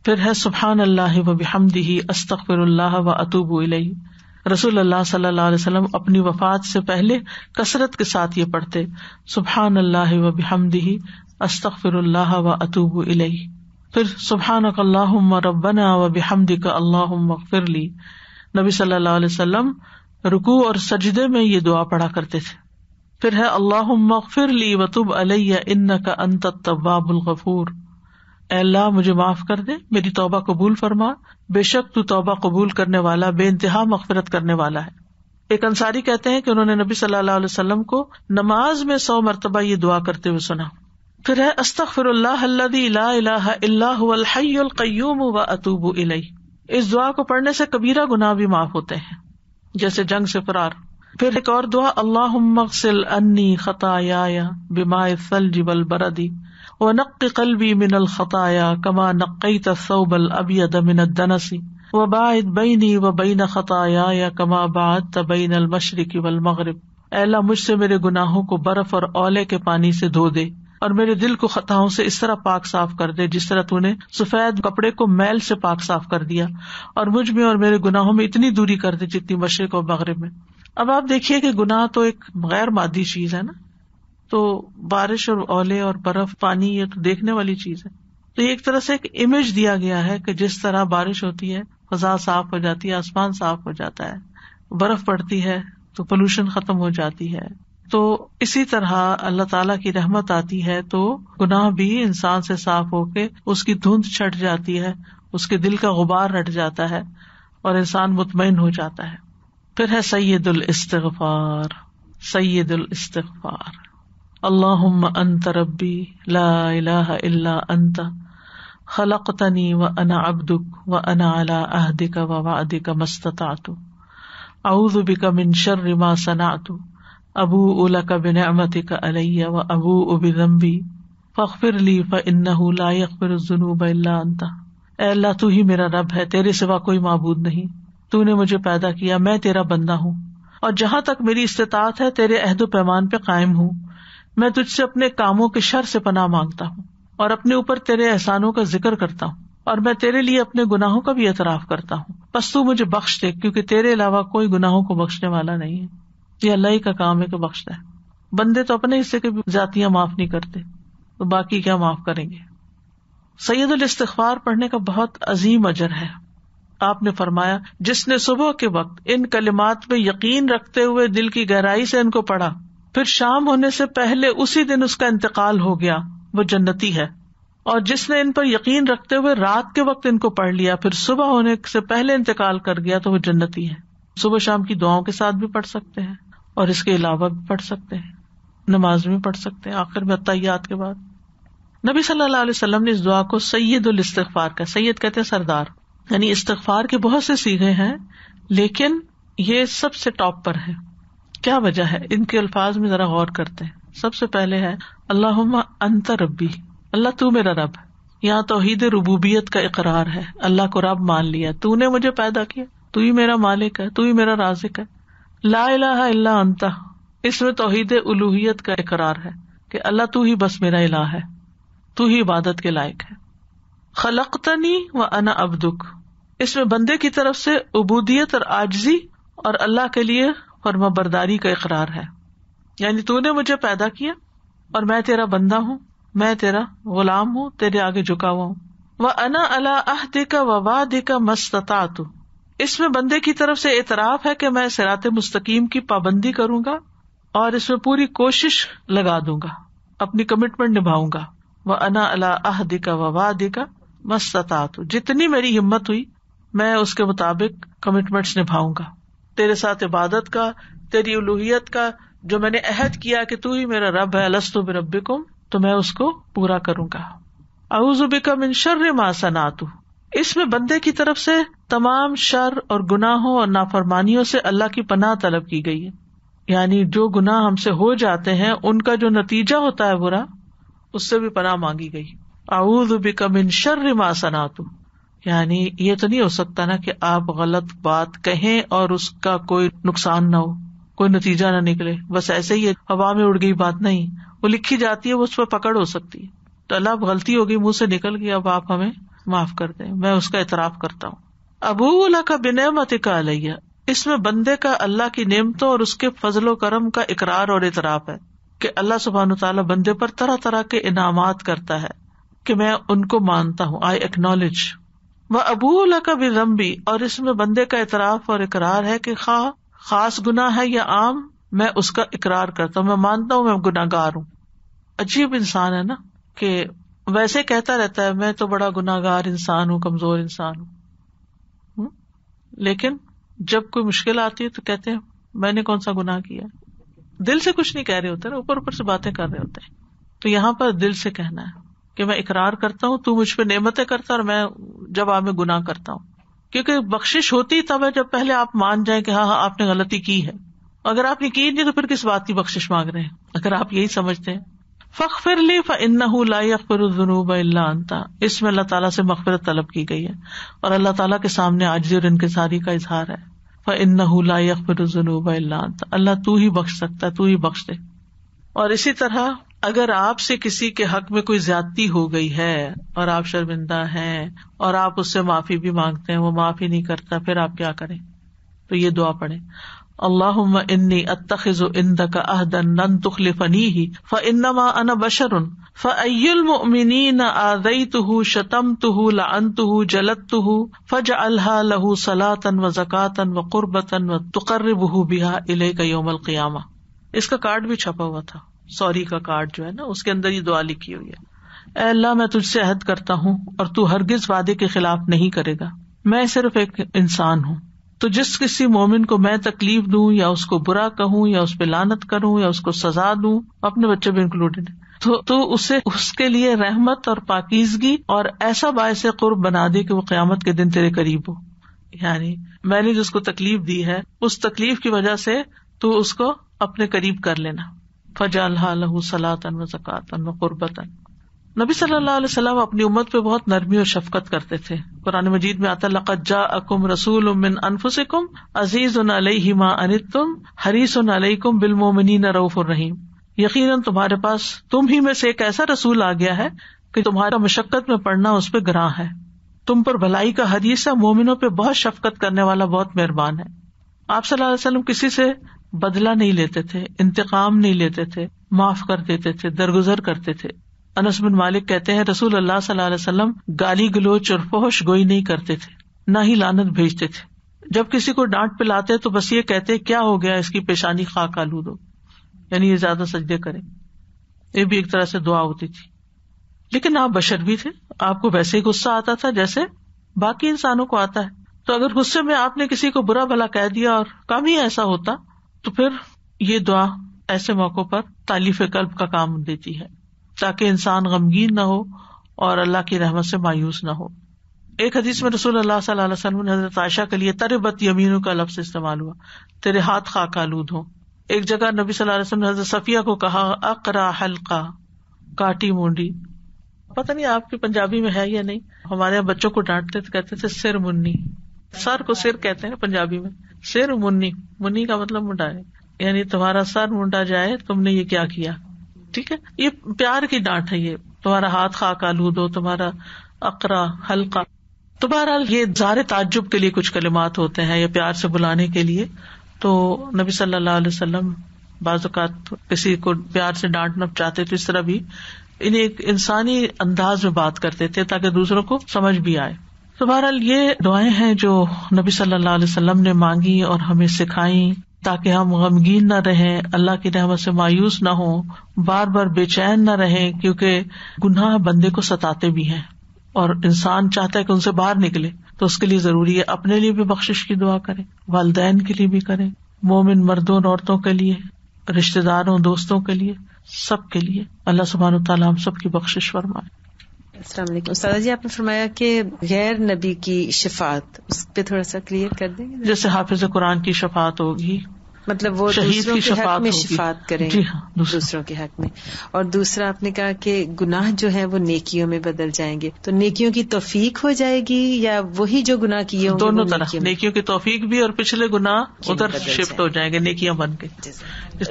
A: پھر ہے سبحان اللہ و بحمدہ استغفر اللہ و اتوب الیہ. رسول اللہ صلی اللہ علیہ وسلم اپنی وفات سے پہلے کثرت کے ساتھ یہ پڑھتے سبحان اللہ و بحمدہ استغفر اللہ و اتوب الیہ. پھر سبحانک اللہم ربنا و بحمدک اللہم اغفر لی. نبی صلی اللہ علیہ وسلم رکوع اور سجدے میں یہ دعا پڑھا کرتے تھے. پھر ہے اللہم اغفر لی وتب علی انک انت التواب الغفور. اے اللہ مجھے معاف کر دے، میری توبہ قبول فرما، بے شک تو توبہ قبول کرنے والا، بے انتہا مغفرت کرنے والا ہے. ایک انصاری کہتے ہیں کہ انہوں نے نبی صلی اللہ علیہ وسلم کو نماز میں 100 مرتبہ یہ دعا کرتے ہوئے سنا. پھر ہے استغفر اللہ الذی لا الہ الا هو الحی القیوم واتوب الیہ. اس دعا کو پڑھنے سے کبیرہ گناہ بھی معاف ہوتے ہیں، جیسے جنگ سے فرار. پھر ایک اور دعا اللہم اغسل انی خطایایا بماء الثلج والبرد ونقِ قلبی من الخطایا کما نقیت الثوب الابیض من الدنس وباعد بینی وبین خطایایا کما باعدت بین المشرق والمغرب. اے اللہ مجھ سے میرے گناہوں کو برف اور اولے کے پانی سے دھو دے اور میرے دل کو خطاؤں سے اس طرح پاک صاف کر دے جس طرح تو نے سفید کپڑے کو میل سے پاک صاف کر دیا، اور مجھ میں اور میرے گناہوں میں اتنی دوری کر دے جتنی مشرق اور مغرب میں. اب آپ دیکھیے کہ گناہ تو ایک غیر مادی چیز ہے نا، تو بارش اور اولے اور برف پانی یہ تو دیکھنے والی چیز ہے. تو یہ ایک طرح سے ایک امیج دیا گیا ہے کہ جس طرح بارش ہوتی ہے فضا صاف ہو جاتی ہے، آسمان صاف ہو جاتا ہے، برف پڑتی ہے تو پولوشن ختم ہو جاتی ہے. تو اسی طرح اللہ تعالیٰ کی رحمت آتی ہے تو گناہ بھی انسان سے صاف ہو کے اس کی دھند چھٹ جاتی ہے، اس کے دل کا غبار ہٹ جاتا ہے اور انسان مطمئن ہو جاتا ہے. پھر ہے سید الاستغفار. سید الاستغفار اللہم انت ربی لا الہ الا انت خلقتنی وانا عبدک وانا علی عہدک ووعدک ما استطعت اعوذ بک من شر ما صنعت ابوء لک بنعمتک علی وابوء بذنبی فاغفر لی فانہ لا یغفر الذنوب الا انت. اے اللہ تو ہی میرا رب ہے، تیرے سوا کوئی معبود نہیں. تو نے مجھے پیدا کیا، میں تیرا بندہ ہوں، اور جہاں تک میری استطاعت ہے تیرے عہد و پیمان پہ قائم ہوں. میں تجھ سے اپنے کاموں کے شر سے پناہ مانگتا ہوں اور اپنے اوپر تیرے احسانوں کا ذکر کرتا ہوں، اور میں تیرے لیے اپنے گناہوں کا بھی اعتراف کرتا ہوں. بس تو مجھے بخش دے، کیونکہ تیرے علاوہ کوئی گناہوں کو بخشنے والا نہیں ہے. یہ اللہ ہی کا کام ہے کہ بخشتا ہے. بندے تو اپنے حصے کے بھی ذاتیاں معاف نہیں کرتے، تو باقی کیا معاف کریں گے. سید الاستغفار پڑھنے کا بہت عظیم اجر ہے. آپ نے فرمایا جس نے صبح کے وقت ان کلمات میں یقین رکھتے ہوئے دل کی گہرائی سے ان کو پڑھا، پھر شام ہونے سے پہلے اسی دن اس کا انتقال ہو گیا، وہ جنتی ہے. اور جس نے ان پر یقین رکھتے ہوئے رات کے وقت ان کو پڑھ لیا پھر صبح ہونے سے پہلے انتقال کر گیا تو وہ جنتی ہے. صبح شام کی دعاؤں کے ساتھ بھی پڑھ سکتے ہیں اور اس کے علاوہ بھی پڑھ سکتے ہیں, نماز میں پڑھ سکتے ہیں آخر میں التحیات کے بعد. نبی صلی اللہ علیہ وسلم نے اس دعا کو سید الاستغفار کا, سید کہتے ہیں سردار, یعنی استغفار کے بہت سے صیغے ہیں لیکن یہ سب سے ٹاپ پر ہے. کیا وجہ ہے؟ ان کے الفاظ میں ذرا غور کرتے ہیں. سب سے پہلے ہے اللہم انت ربی, اللہ تو میرا رب ہے. یہاں توحید ربوبیت کا اقرار ہے, اللہ کو رب مان لیا, تو نے مجھے پیدا کیا, تو ہی میرا مالک ہے, تو ہی میرا رازق ہے. لا الہ الا انت, اس میں توحید الوہیت کا اقرار ہے کہ اللہ تو ہی بس میرا الہ ہے, تو ہی عبادت کے لائق ہے. خلقتنی وانا عبدک, اس میں بندے کی طرف سے عبودیت اور عاجزی اور اللہ کے لیے فرما برداری کا اقرار ہے, یعنی تو نے مجھے پیدا کیا اور میں تیرا بندہ ہوں, میں تیرا غلام ہوں, تیرے آگے جھکا ہوا ہوں. وَأَنَا عَلَىٰ عَهْدِكَ وَوَعْدِكَ مَا اسْتَطَعْتُ, اس میں بندے کی طرف سے اعتراف ہے کہ میں صراط مستقیم کی پابندی کروں گا اور اس میں پوری کوشش لگا دوں گا, اپنی کمٹمنٹ نبھاؤں گا. وَأَنَا عَلَىٰ عَهْدِكَ وَوَعْدِكَ مَا اسْتَطَعْتُ, جتنی میری ہمت ہوئی میں اس کے مطابق کمٹمنٹس نبھاؤں گا. تیرے ساتھ عبادت کا, تیری الوہیت کا جو میں نے عہد کیا کہ تو ہی میرا رب ہے, الست بربکم, تو میں اس کو پورا کروں گا. اعوذ بک من شر ما صنعت, اس میں بندے کی طرف سے تمام شر اور گناہوں اور نافرمانیوں سے اللہ کی پناہ طلب کی گئی ہے, یعنی جو گناہ ہم سے ہو جاتے ہیں ان کا جو نتیجہ ہوتا ہے برا, اس سے بھی پناہ مانگی گئی. اعوذ بک من شر ما صنعت, یعنی یہ تو نہیں ہو سکتا نا کہ آپ غلط بات کہیں اور اس کا کوئی نقصان نہ ہو, کوئی نتیجہ نہ نکلے, بس ایسے ہی ہوا میں اڑ گئی بات نہیں, وہ لکھی جاتی ہے, وہ اس پہ پکڑ ہو سکتی ہے. تو اللہ اب غلطی ہوگی, منہ سے نکل گئی, اب آپ ہمیں معاف کر دیں, میں اس کا اعتراف کرتا ہوں. ابوء لک بنعمتک علیہ, اس میں بندے کا اللہ کی نعمتوں اور اس کے فضل و کرم کا اقرار اور اعتراف ہے کہ اللہ سبحانہ وتعالیٰ بندے پر طرح طرح کے انعامات کرتا ہے کہ میں ان کو مانتا ہوں, آئی ایکنالج. وابوء لک بذنبی, اور اس میں بندے کا اعتراف اور اقرار ہے کہ خاص گناہ ہے یا عام, میں اس کا اقرار کرتا ہوں, میں مانتا ہوں میں گناہگار ہوں. عجیب انسان ہے نا کہ ویسے کہتا رہتا ہے میں تو بڑا گناہگار انسان ہوں, کمزور انسان ہوں, لیکن جب کوئی مشکل آتی ہے تو کہتے ہیں میں نے کون سا گناہ کیا. دل سے کچھ نہیں کہہ رہے ہوتے نا, اوپر سے باتیں کر رہے ہوتے ہیں. تو یہاں پر دل سے کہنا ہے کہ میں اقرار کرتا ہوں تو مجھ پہ نعمتیں کرتا اور میں جب میں گناہ کرتا ہوں, کیونکہ بخشش ہوتی تب ہے جب پہلے آپ مان جائیں کہ ہاں آپ نے غلطی کی ہے. اگر آپ نے کی نہیں تو پھر کس بات کی بخشش مانگ رہے ہیں, اگر آپ یہی سمجھتے ہیں. فاغفر لی فإنہ لا یغفر الذنوب الا انت, اس میں اللہ تعالیٰ سے مغفرت طلب کی گئی ہے اور اللہ تعالیٰ کے سامنے عاجزی اور انکساری کا اظہار ہے. فإنہ لا یغفر الذنوب الا انت, اللہ تو ہی بخش سکتا ہے, تو ہی بخش دے. اور اسی طرح اگر آپ سے کسی کے حق میں کوئی زیادتی ہو گئی ہے اور آپ شرمندہ ہیں اور آپ اس سے معافی بھی مانگتے ہیں, وہ معافی نہیں کرتا, پھر آپ کیا کریں؟ تو یہ دعا پڑھیں, اللہم انی اتخذ عندک عہدا لن تخلفنیہ فانما انا بشر فای المؤمنین آذیتہ شتمتہ لعنتہ جلدتہ فاجعلها له صلاۃ وزکاۃ وقربۃ وتقربہ بہا الیک یوم القیامہ. اس کا کارڈ بھی چھپا ہوا تھا, سوری کا کارڈ جو ہے نا, اس کے اندر یہ دعا لکھی ہوئی ہے, اے اللہ میں تجھ سے عہد کرتا ہوں اور تو ہرگز وعدے کے خلاف نہیں کرے گا, میں صرف ایک انسان ہوں, تو جس کسی مومن کو میں تکلیف دوں یا اس کو برا کہوں یا اس پہ لعنت کروں یا اس کو سزا دوں, اپنے بچے بھی انکلوڈیڈ, تو اسے اس کے لیے رحمت اور پاکیزگی اور ایسا باعث قرب بنا دے کہ وہ قیامت کے دن تیرے قریب ہو. یعنی میں نے جس کو تکلیف دی ہے اس تکلیف کی وجہ سے تو اس کو اپنے قریب کر لینا. فجعلها له صلاۃ وزکاۃ وقربۃ. نبی صلی اللہ علیہ وسلم اپنی امت پہ بہت نرمی اور شفقت کرتے تھے. قرآن مجید میں آتا ہے لقد جاءکم رسول من انفسکم عزیز علیہ ما عنتم حریص علیکم بالمؤمنین رؤوف الرحیم. یقیناً تمہارے پاس تم ہی میں سے ایک ایسا رسول آ گیا ہے کہ تمہارا مشقت میں پڑنا اس پہ گراں ہے, تم پر بھلائی کا حریص ہے, مومنوں پہ بہت شفقت کرنے والا, بہت مہربان ہے. آپ صلی اللہ علیہ وسلم کسی سے بدلہ نہیں لیتے تھے, انتقام نہیں لیتے تھے, معاف کر دیتے تھے, درگزر کرتے تھے. انس بن مالک کہتے ہیں رسول اللہ صلی اللہ علیہ وسلم گالی گلوچ اور فحش گوئی نہیں کرتے تھے, نہ ہی لعنت بھیجتے تھے. جب کسی کو ڈانٹ پلاتے تو بس یہ کہتے کیا ہو گیا, اس کی پیشانی خاک آلود ہو, یعنی یہ زیادہ سجدے کرے. یہ بھی ایک طرح سے دعا ہوتی تھی. لیکن آپ بشر بھی تھے, آپ کو ویسے ہی غصہ آتا تھا جیسے باقی انسانوں کو آتا ہے. تو اگر غصے میں آپ نے کسی کو برا بھلا کہہ دیا اور کم ہی ایسا ہوتا, تو پھر یہ دعا ایسے موقع پر تالیف قلب کا کام دیتی ہے, تاکہ انسان غمگین نہ ہو اور اللہ کی رحمت سے مایوس نہ ہو. ایک حدیث میں رسول اللہ صلی اللہ علیہ وسلم نے حضرت عائشہ کے لیے تربت یمینوں کا لفظ استعمال ہوا, تیرے ہاتھ خاک آلود ہو. ایک جگہ نبی صلی اللہ علیہ وسلم نے حضرت صفیہ کو کہا اقرا حلقہ, کاٹی مونڈی. پتہ نہیں آپ کی پنجابی میں ہے یا نہیں, ہمارے یہاں بچوں کو ڈانٹتے تھے, کہتے تھے سر منی. سر کو سر کہتے ہیں پنجابی میں, سر منی, منی کا مطلب منڈا ہے, یعنی تمہارا سر منڈا جائے, تم نے یہ کیا کیا. ٹھیک ہے, یہ پیار کی ڈانٹ ہے, یہ تمہارا ہاتھ خاک آلود ہو, تمہارا اقرا حلقہ. تو بہرحال یہ ظاہر تعجب کے لیے کچھ کلمات ہوتے ہیں یا پیار سے بلانے کے لیے. تو نبی صلی اللہ علیہ وسلم بعض اوقات کسی کو پیار سے ڈانٹنا چاہتے تو اس طرح بھی انہیں ایک انسانی انداز میں بات کرتے تھے تاکہ دوسروں کو سمجھ بھی آئے. تو بہرحال یہ دعائیں ہیں جو نبی صلی اللہ علیہ وسلم نے مانگی اور ہمیں سکھائیں تاکہ ہم غمگین نہ رہیں, اللہ کی رحمت سے مایوس نہ ہوں, بار بار بے چین نہ رہیں, کیونکہ گناہ بندے کو ستاتے بھی ہیں اور انسان چاہتا ہے کہ ان سے باہر نکلے. تو اس کے لیے ضروری ہے اپنے لیے بھی بخشش کی دعا کریں, والدین کے لیے بھی کریں, مومن مردوں اور عورتوں کے لیے, رشتہ داروں دوستوں کے لیے, سب کے لیے. اللہ سبحانہ وتعالی ہم سب کی بخشش فرمائے.
D: السلام علیکم. استاد جی, آپ نے فرمایا کہ غیر نبی کی شفاعت, اس پہ تھوڑا سا کلیئر کر دیں گے؟
A: جیسے حافظ قرآن کی شفاعت ہوگی,
D: مطلب وہ
A: شہید
D: دوسروں
A: کی
D: کے حق
A: شفاعت
D: میں
A: ہوگی.
D: شفاعت کریں.
A: جی ہاں,
D: دوسروں کے حق میں. اور دوسرا آپ نے کہا کہ گناہ جو ہے وہ نیکیوں میں بدل جائیں گے, تو نیکیوں کی توفیق ہو جائے گی یا وہی جو گناہ کیے ہوں گے
A: دونوں طرح, نیکیوں کی توفیق بھی اور پچھلے گناہ ادھر
D: بدل
A: شفٹ
D: جائیں
A: ہو جائیں گے نیکیاں بن کے.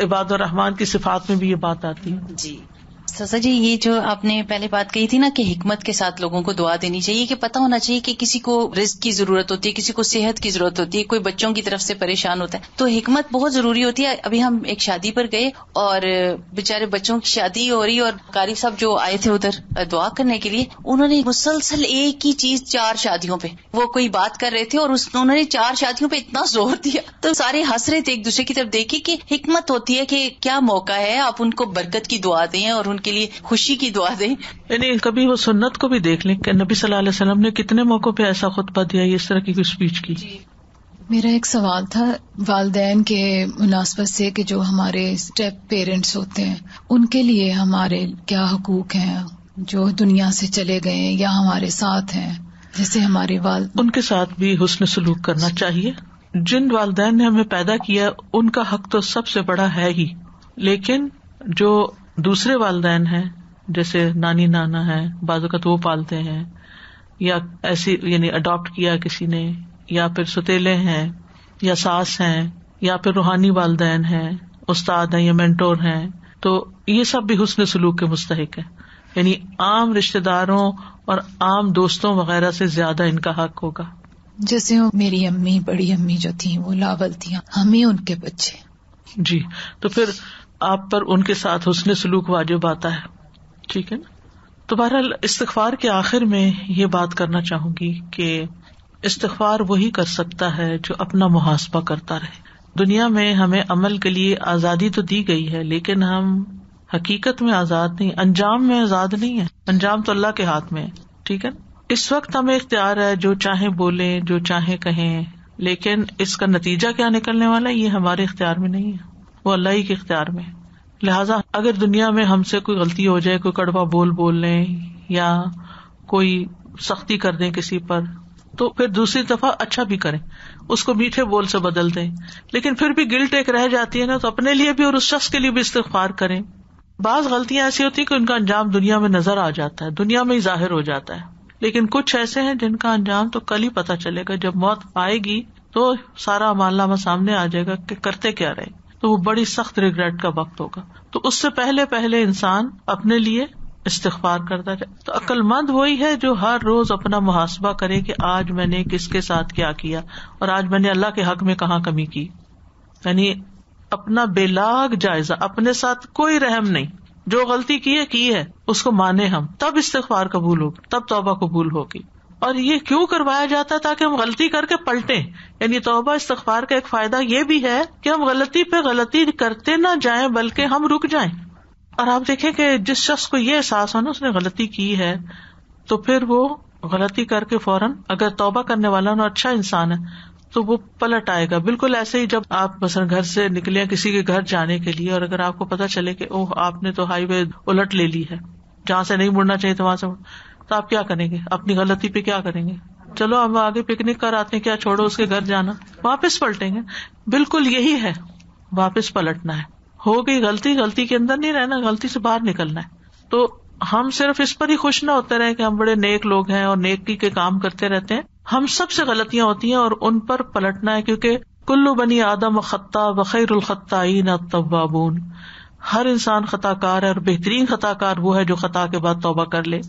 A: عباد الرحمان کی صفات میں بھی یہ بات آتی ہے.
D: جی
E: سزا جی, یہ جو آپ نے پہلے بات کہی تھی نا کہ حکمت کے ساتھ لوگوں کو دعا دینی چاہیے, کہ پتہ ہونا چاہیے کہ کسی کو رزق کی ضرورت ہوتی ہے, کسی کو صحت کی ضرورت ہوتی ہے, کوئی بچوں کی طرف سے پریشان ہوتا ہے, تو حکمت بہت ضروری ہوتی ہے. ابھی ہم ایک شادی پر گئے اور بےچارے بچوں کی شادی ہو رہی, اور قاری صاحب جو آئے تھے ادھر دعا کرنے کے لیے, انہوں نے مسلسل ایک ہی چیز 4 شادیوں پہ, وہ کوئی بات کر رہے تھے اور انہوں نے 4 شادیوں پہ اتنا زور دیا, تو سارے ہنس رہے تھے ایک دوسرے کی طرف دیکھے کہ حکمت ہوتی ہے کہ کیا موقع ہے, آپ ان کو برکت کی دعا دیں اور ان کے لیے خوشی کی دعا دیں.
A: یعنی کبھی وہ سنت کو بھی دیکھ لیں کہ نبی صلی اللہ علیہ وسلم نے کتنے موقعوں پہ ایسا خطبہ دیا, اس طرح کی کوئی اسپیچ کی.
F: میرا ایک سوال تھا والدین کے مناسبت سے کہ جو ہمارے اسٹیپ پیرنٹس ہوتے ہیں ان کے لیے ہمارے کیا حقوق ہیں جو دنیا سے چلے گئے یا ہمارے ساتھ ہیں, جیسے ہمارے
A: ان کے ساتھ بھی حسن سلوک کرنا چاہیے. جن والدین نے ہمیں پیدا کیا ان کا حق تو سب سے بڑا ہے ہی, لیکن جو دوسرے والدین ہیں جیسے نانی نانا ہے, بعض اوقات وہ پالتے ہیں, یا ایسی یعنی اڈاپٹ کیا کسی نے, یا پھر ستیلے ہیں, یا ساس ہیں, یا پھر روحانی والدین ہیں, استاد ہیں یا مینٹور ہیں, تو یہ سب بھی حسن سلوک کے مستحق ہیں. یعنی عام رشتہ داروں اور عام دوستوں وغیرہ سے زیادہ ان کا حق ہوگا.
F: جیسے میری امی بڑی امی جو تھیں وہ لاول تھیں, ہم ہی ان کے بچے.
A: جی, تو پھر آپ پر ان کے ساتھ حسن سلوک واجب آتا ہے. ٹھیک ہے نا. تو بہرحال استغفار کے آخر میں یہ بات کرنا چاہوں گی کہ استغفار وہی کر سکتا ہے جو اپنا محاسبہ کرتا رہے. دنیا میں ہمیں عمل کے لیے آزادی تو دی گئی ہے, لیکن ہم حقیقت میں آزاد نہیں, انجام میں آزاد نہیں ہے. انجام تو اللہ کے ہاتھ میں ہے. ٹھیک ہے. اس وقت ہمیں اختیار ہے, جو چاہیں بولیں, جو چاہیں کہیں, لیکن اس کا نتیجہ کیا نکلنے والا ہے یہ ہمارے اختیار میں نہیں ہے, وہ اللہ ہی کے اختیار میں ہے. لہٰذا اگر دنیا میں ہم سے کوئی غلطی ہو جائے, کوئی کڑوا بول لیں یا کوئی سختی کر دیں کسی پر, تو پھر دوسری دفعہ اچھا بھی کریں, اس کو میٹھے بول سے بدل دیں. لیکن پھر بھی گلٹ ایک رہ جاتی ہے نا, تو اپنے لیے بھی اور اس شخص کے لیے بھی استغفار کریں. بعض غلطیاں ایسی ہوتی ہیں کہ ان کا انجام دنیا میں نظر آ جاتا ہے, دنیا میں ہی ظاہر ہو جاتا ہے, لیکن کچھ ایسے ہیں جن کا انجام تو کل ہی پتہ چلے گا. جب موت آئے گی تو سارا معاملہ سامنے آ جائے گا کہ کرتے کیا رہے, تو وہ بڑی سخت ریگریٹ کا وقت ہوگا. تو اس سے پہلے انسان اپنے لیے استغفار کرتا جائے. تو عقل مند وہی ہے جو ہر روز اپنا محاسبہ کرے کہ آج میں نے کس کے ساتھ کیا کیا اور آج میں نے اللہ کے حق میں کہاں کمی کی. یعنی اپنا بے لاگ جائزہ, اپنے ساتھ کوئی رحم نہیں. جو غلطی کی ہے اس کو مانے ہم, تب استغفار قبول ہوگی, تب توبہ قبول ہوگی. اور یہ کیوں کروایا جاتا ہے؟ تاکہ ہم غلطی کر کے پلٹیں. یعنی توبہ استغفار کا ایک فائدہ یہ بھی ہے کہ ہم غلطی پہ غلطی کرتے نہ جائیں بلکہ ہم رک جائیں. اور آپ دیکھیں کہ جس شخص کو یہ احساس ہو نا اس نے غلطی کی ہے تو پھر وہ غلطی کر کے فوراً اگر توبہ کرنے والا نا اچھا انسان ہے تو وہ پلٹ آئے گا. بالکل ایسے ہی جب آپ مثلا گھر سے نکلے کسی کے گھر جانے کے لیے اور اگر آپ کو پتا چلے کہ اوہ آپ نے تو ہائی وے الٹ لے لی ہے, جہاں سے نہیں مڑنا چاہیے تو وہاں سے تو آپ کیا کریں گے؟ اپنی غلطی پہ کیا کریں گے؟ چلو ہم آگے پکنک کر آتے ہیں, کیا چھوڑو اس کے گھر جانا, واپس پلٹیں گے. بالکل یہی ہے, واپس پلٹنا ہے. ہو گئی غلطی, غلطی کے اندر نہیں رہنا, غلطی سے باہر نکلنا ہے. تو ہم صرف اس پر ہی خوش نہ ہوتے رہے کہ ہم بڑے نیک لوگ ہیں اور نیکی کے کام کرتے رہتے ہیں. ہم سب سے غلطیاں ہوتی ہیں اور ان پر پلٹنا ہے, کیونکہ کل بنی آدم خطا وخیر الخطائین التوابون. ہر انسان خطا کار ہے اور بہترین خطا کار وہ ہے جو خطا کے بعد توبہ کر لے.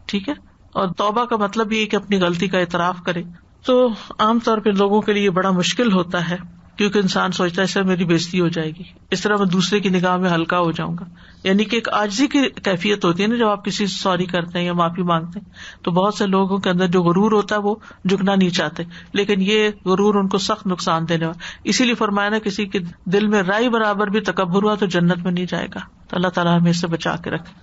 A: ٹھیک ہے, اور توبہ کا مطلب یہ کہ اپنی غلطی کا اعتراف کرے. تو عام طور پہ لوگوں کے لیے بڑا مشکل ہوتا ہے کیونکہ انسان سوچتا ہے اس سے میری بےزتی ہو جائے گی, اس طرح میں دوسرے کی نگاہ میں ہلکا ہو جاؤں گا. یعنی کہ ایک عاجزی کی کیفیت ہوتی ہے نا, جب آپ کسی سے سوری کرتے ہیں یا معافی مانگتے ہیں تو بہت سے لوگوں کے اندر جو غرور ہوتا ہے وہ جھکنا نہیں چاہتے, لیکن یہ غرور ان کو سخت نقصان دینے والا. اسی لیے فرمایا نا کسی کے دل میں رائی برابر بھی تکبر ہوا تو جنت میں نہیں جائے گا. تو اللہ تعالیٰ ہمیں اس سے بچا کے رکھے.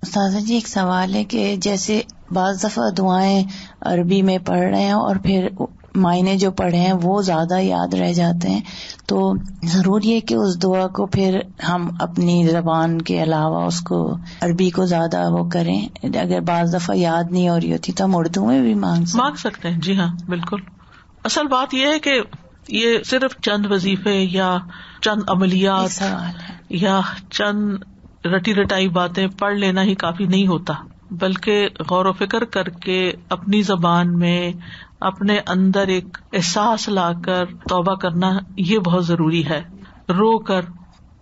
G: استاذہ جی ایک سوال ہے کہ جیسے بعض دفعہ دعائیں عربی میں پڑھ رہے ہیں اور پھر معنی جو پڑھے ہیں وہ زیادہ یاد رہ جاتے ہیں, تو ضروری ہے کہ اس دعا کو پھر ہم اپنی زبان کے علاوہ اس کو عربی کو زیادہ وہ کریں؟ اگر بعض دفعہ یاد نہیں ہو رہی ہوتی تو ہم اردو میں بھی مانگ
A: سکتے ہیں. جی ہاں بالکل. اصل بات یہ ہے کہ یہ صرف چند وظیفے یا چند عملیات یا چند رٹی رٹائی باتیں پڑھ لینا ہی کافی نہیں ہوتا, بلکہ غور و فکر کر کے اپنی زبان میں اپنے اندر ایک احساس لا کر توبہ کرنا یہ بہت ضروری ہے, رو کر.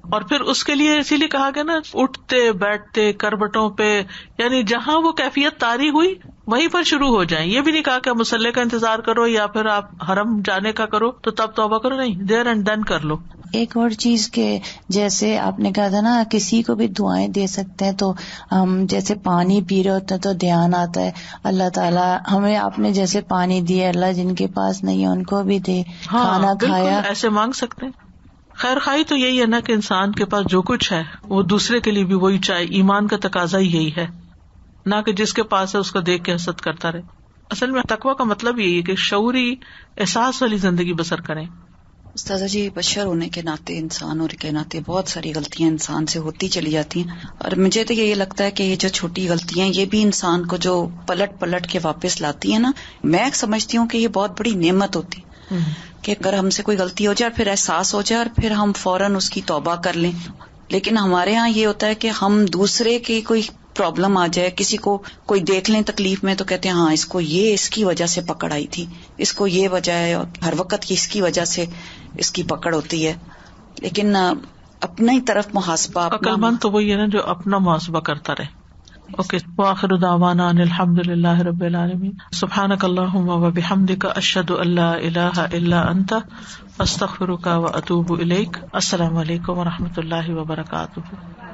A: اور پھر اس کے لیے اسی لیے کہا گیا نا اٹھتے بیٹھتے کربٹوں پہ, یعنی جہاں وہ کیفیت طاری ہوئی وہیں پر شروع ہو جائیں. یہ بھی نہیں کہا کہ مصلی کا انتظار کرو یا پھر آپ حرم جانے کا کرو تو تب توبہ کرو, نہیں, دیر اینڈ دین کر لو.
G: ایک اور چیز کہ جیسے آپ نے کہا تھا نا کسی کو بھی دعائیں دے سکتے ہیں, تو ہم جیسے پانی پی رہے ہوتے ہیں تو دھیان آتا ہے اللہ تعالیٰ ہمیں آپ نے جیسے پانی دیا, اللہ جن کے پاس نہیں ہے ان کو بھی دے. کھانا کھایا,
A: ایسے مانگ سکتے ہیں. خیر خواہی تو یہی ہے نا کہ انسان کے پاس جو کچھ ہے وہ دوسرے کے لیے بھی وہی چاہے. ایمان کا تقاضا ہی یہی ہے, نہ کہ جس کے پاس ہے اس کو دیکھ کے حسد کرتا رہے. اصل میں تقویٰ کا مطلب یہی ہے کہ شعوری احساس والی زندگی بسر کریں.
H: استاذہ جی بشر ہونے کے ناطے, انسان ہونے کے ناطے بہت ساری غلطیاں انسان سے ہوتی چلی جاتی ہیں, اور مجھے تو یہ لگتا ہے کہ یہ جو چھوٹی غلطیاں یہ بھی انسان کو جو پلٹ کے واپس لاتی ہیں نا, میں سمجھتی ہوں کہ یہ بہت بڑی نعمت ہوتی کہ اگر ہم سے کوئی غلطی ہو جائے اور پھر احساس ہو جائے اور پھر ہم فوراً اس کی توبہ کر لیں. لیکن ہمارے ہاں یہ ہوتا ہے کہ ہم دوسرے کی کوئی پرابلم آ جائے, کسی کو کوئی دیکھ لیں تکلیف میں تو کہتے ہیں ہاں اس کو یہ اس کی وجہ سے پکڑ آئی تھی, اس کو یہ وجہ ہے, اور ہر وقت اس کی وجہ سے اس کی پکڑ ہوتی ہے. لیکن اپنی طرف محاسبہ,
A: عقل مند تو وہی ہے نا جو اپنا محاسبہ کرتا رہے. اوکے, وآخر دعوانا ان الحمد للہ رب العالمین. سبحانک اللہم وبحمدک اشہد ان لا الہ الا انت استغفرک واتوب الیک. السلام علیکم ورحمۃ اللہ وبرکاتہ.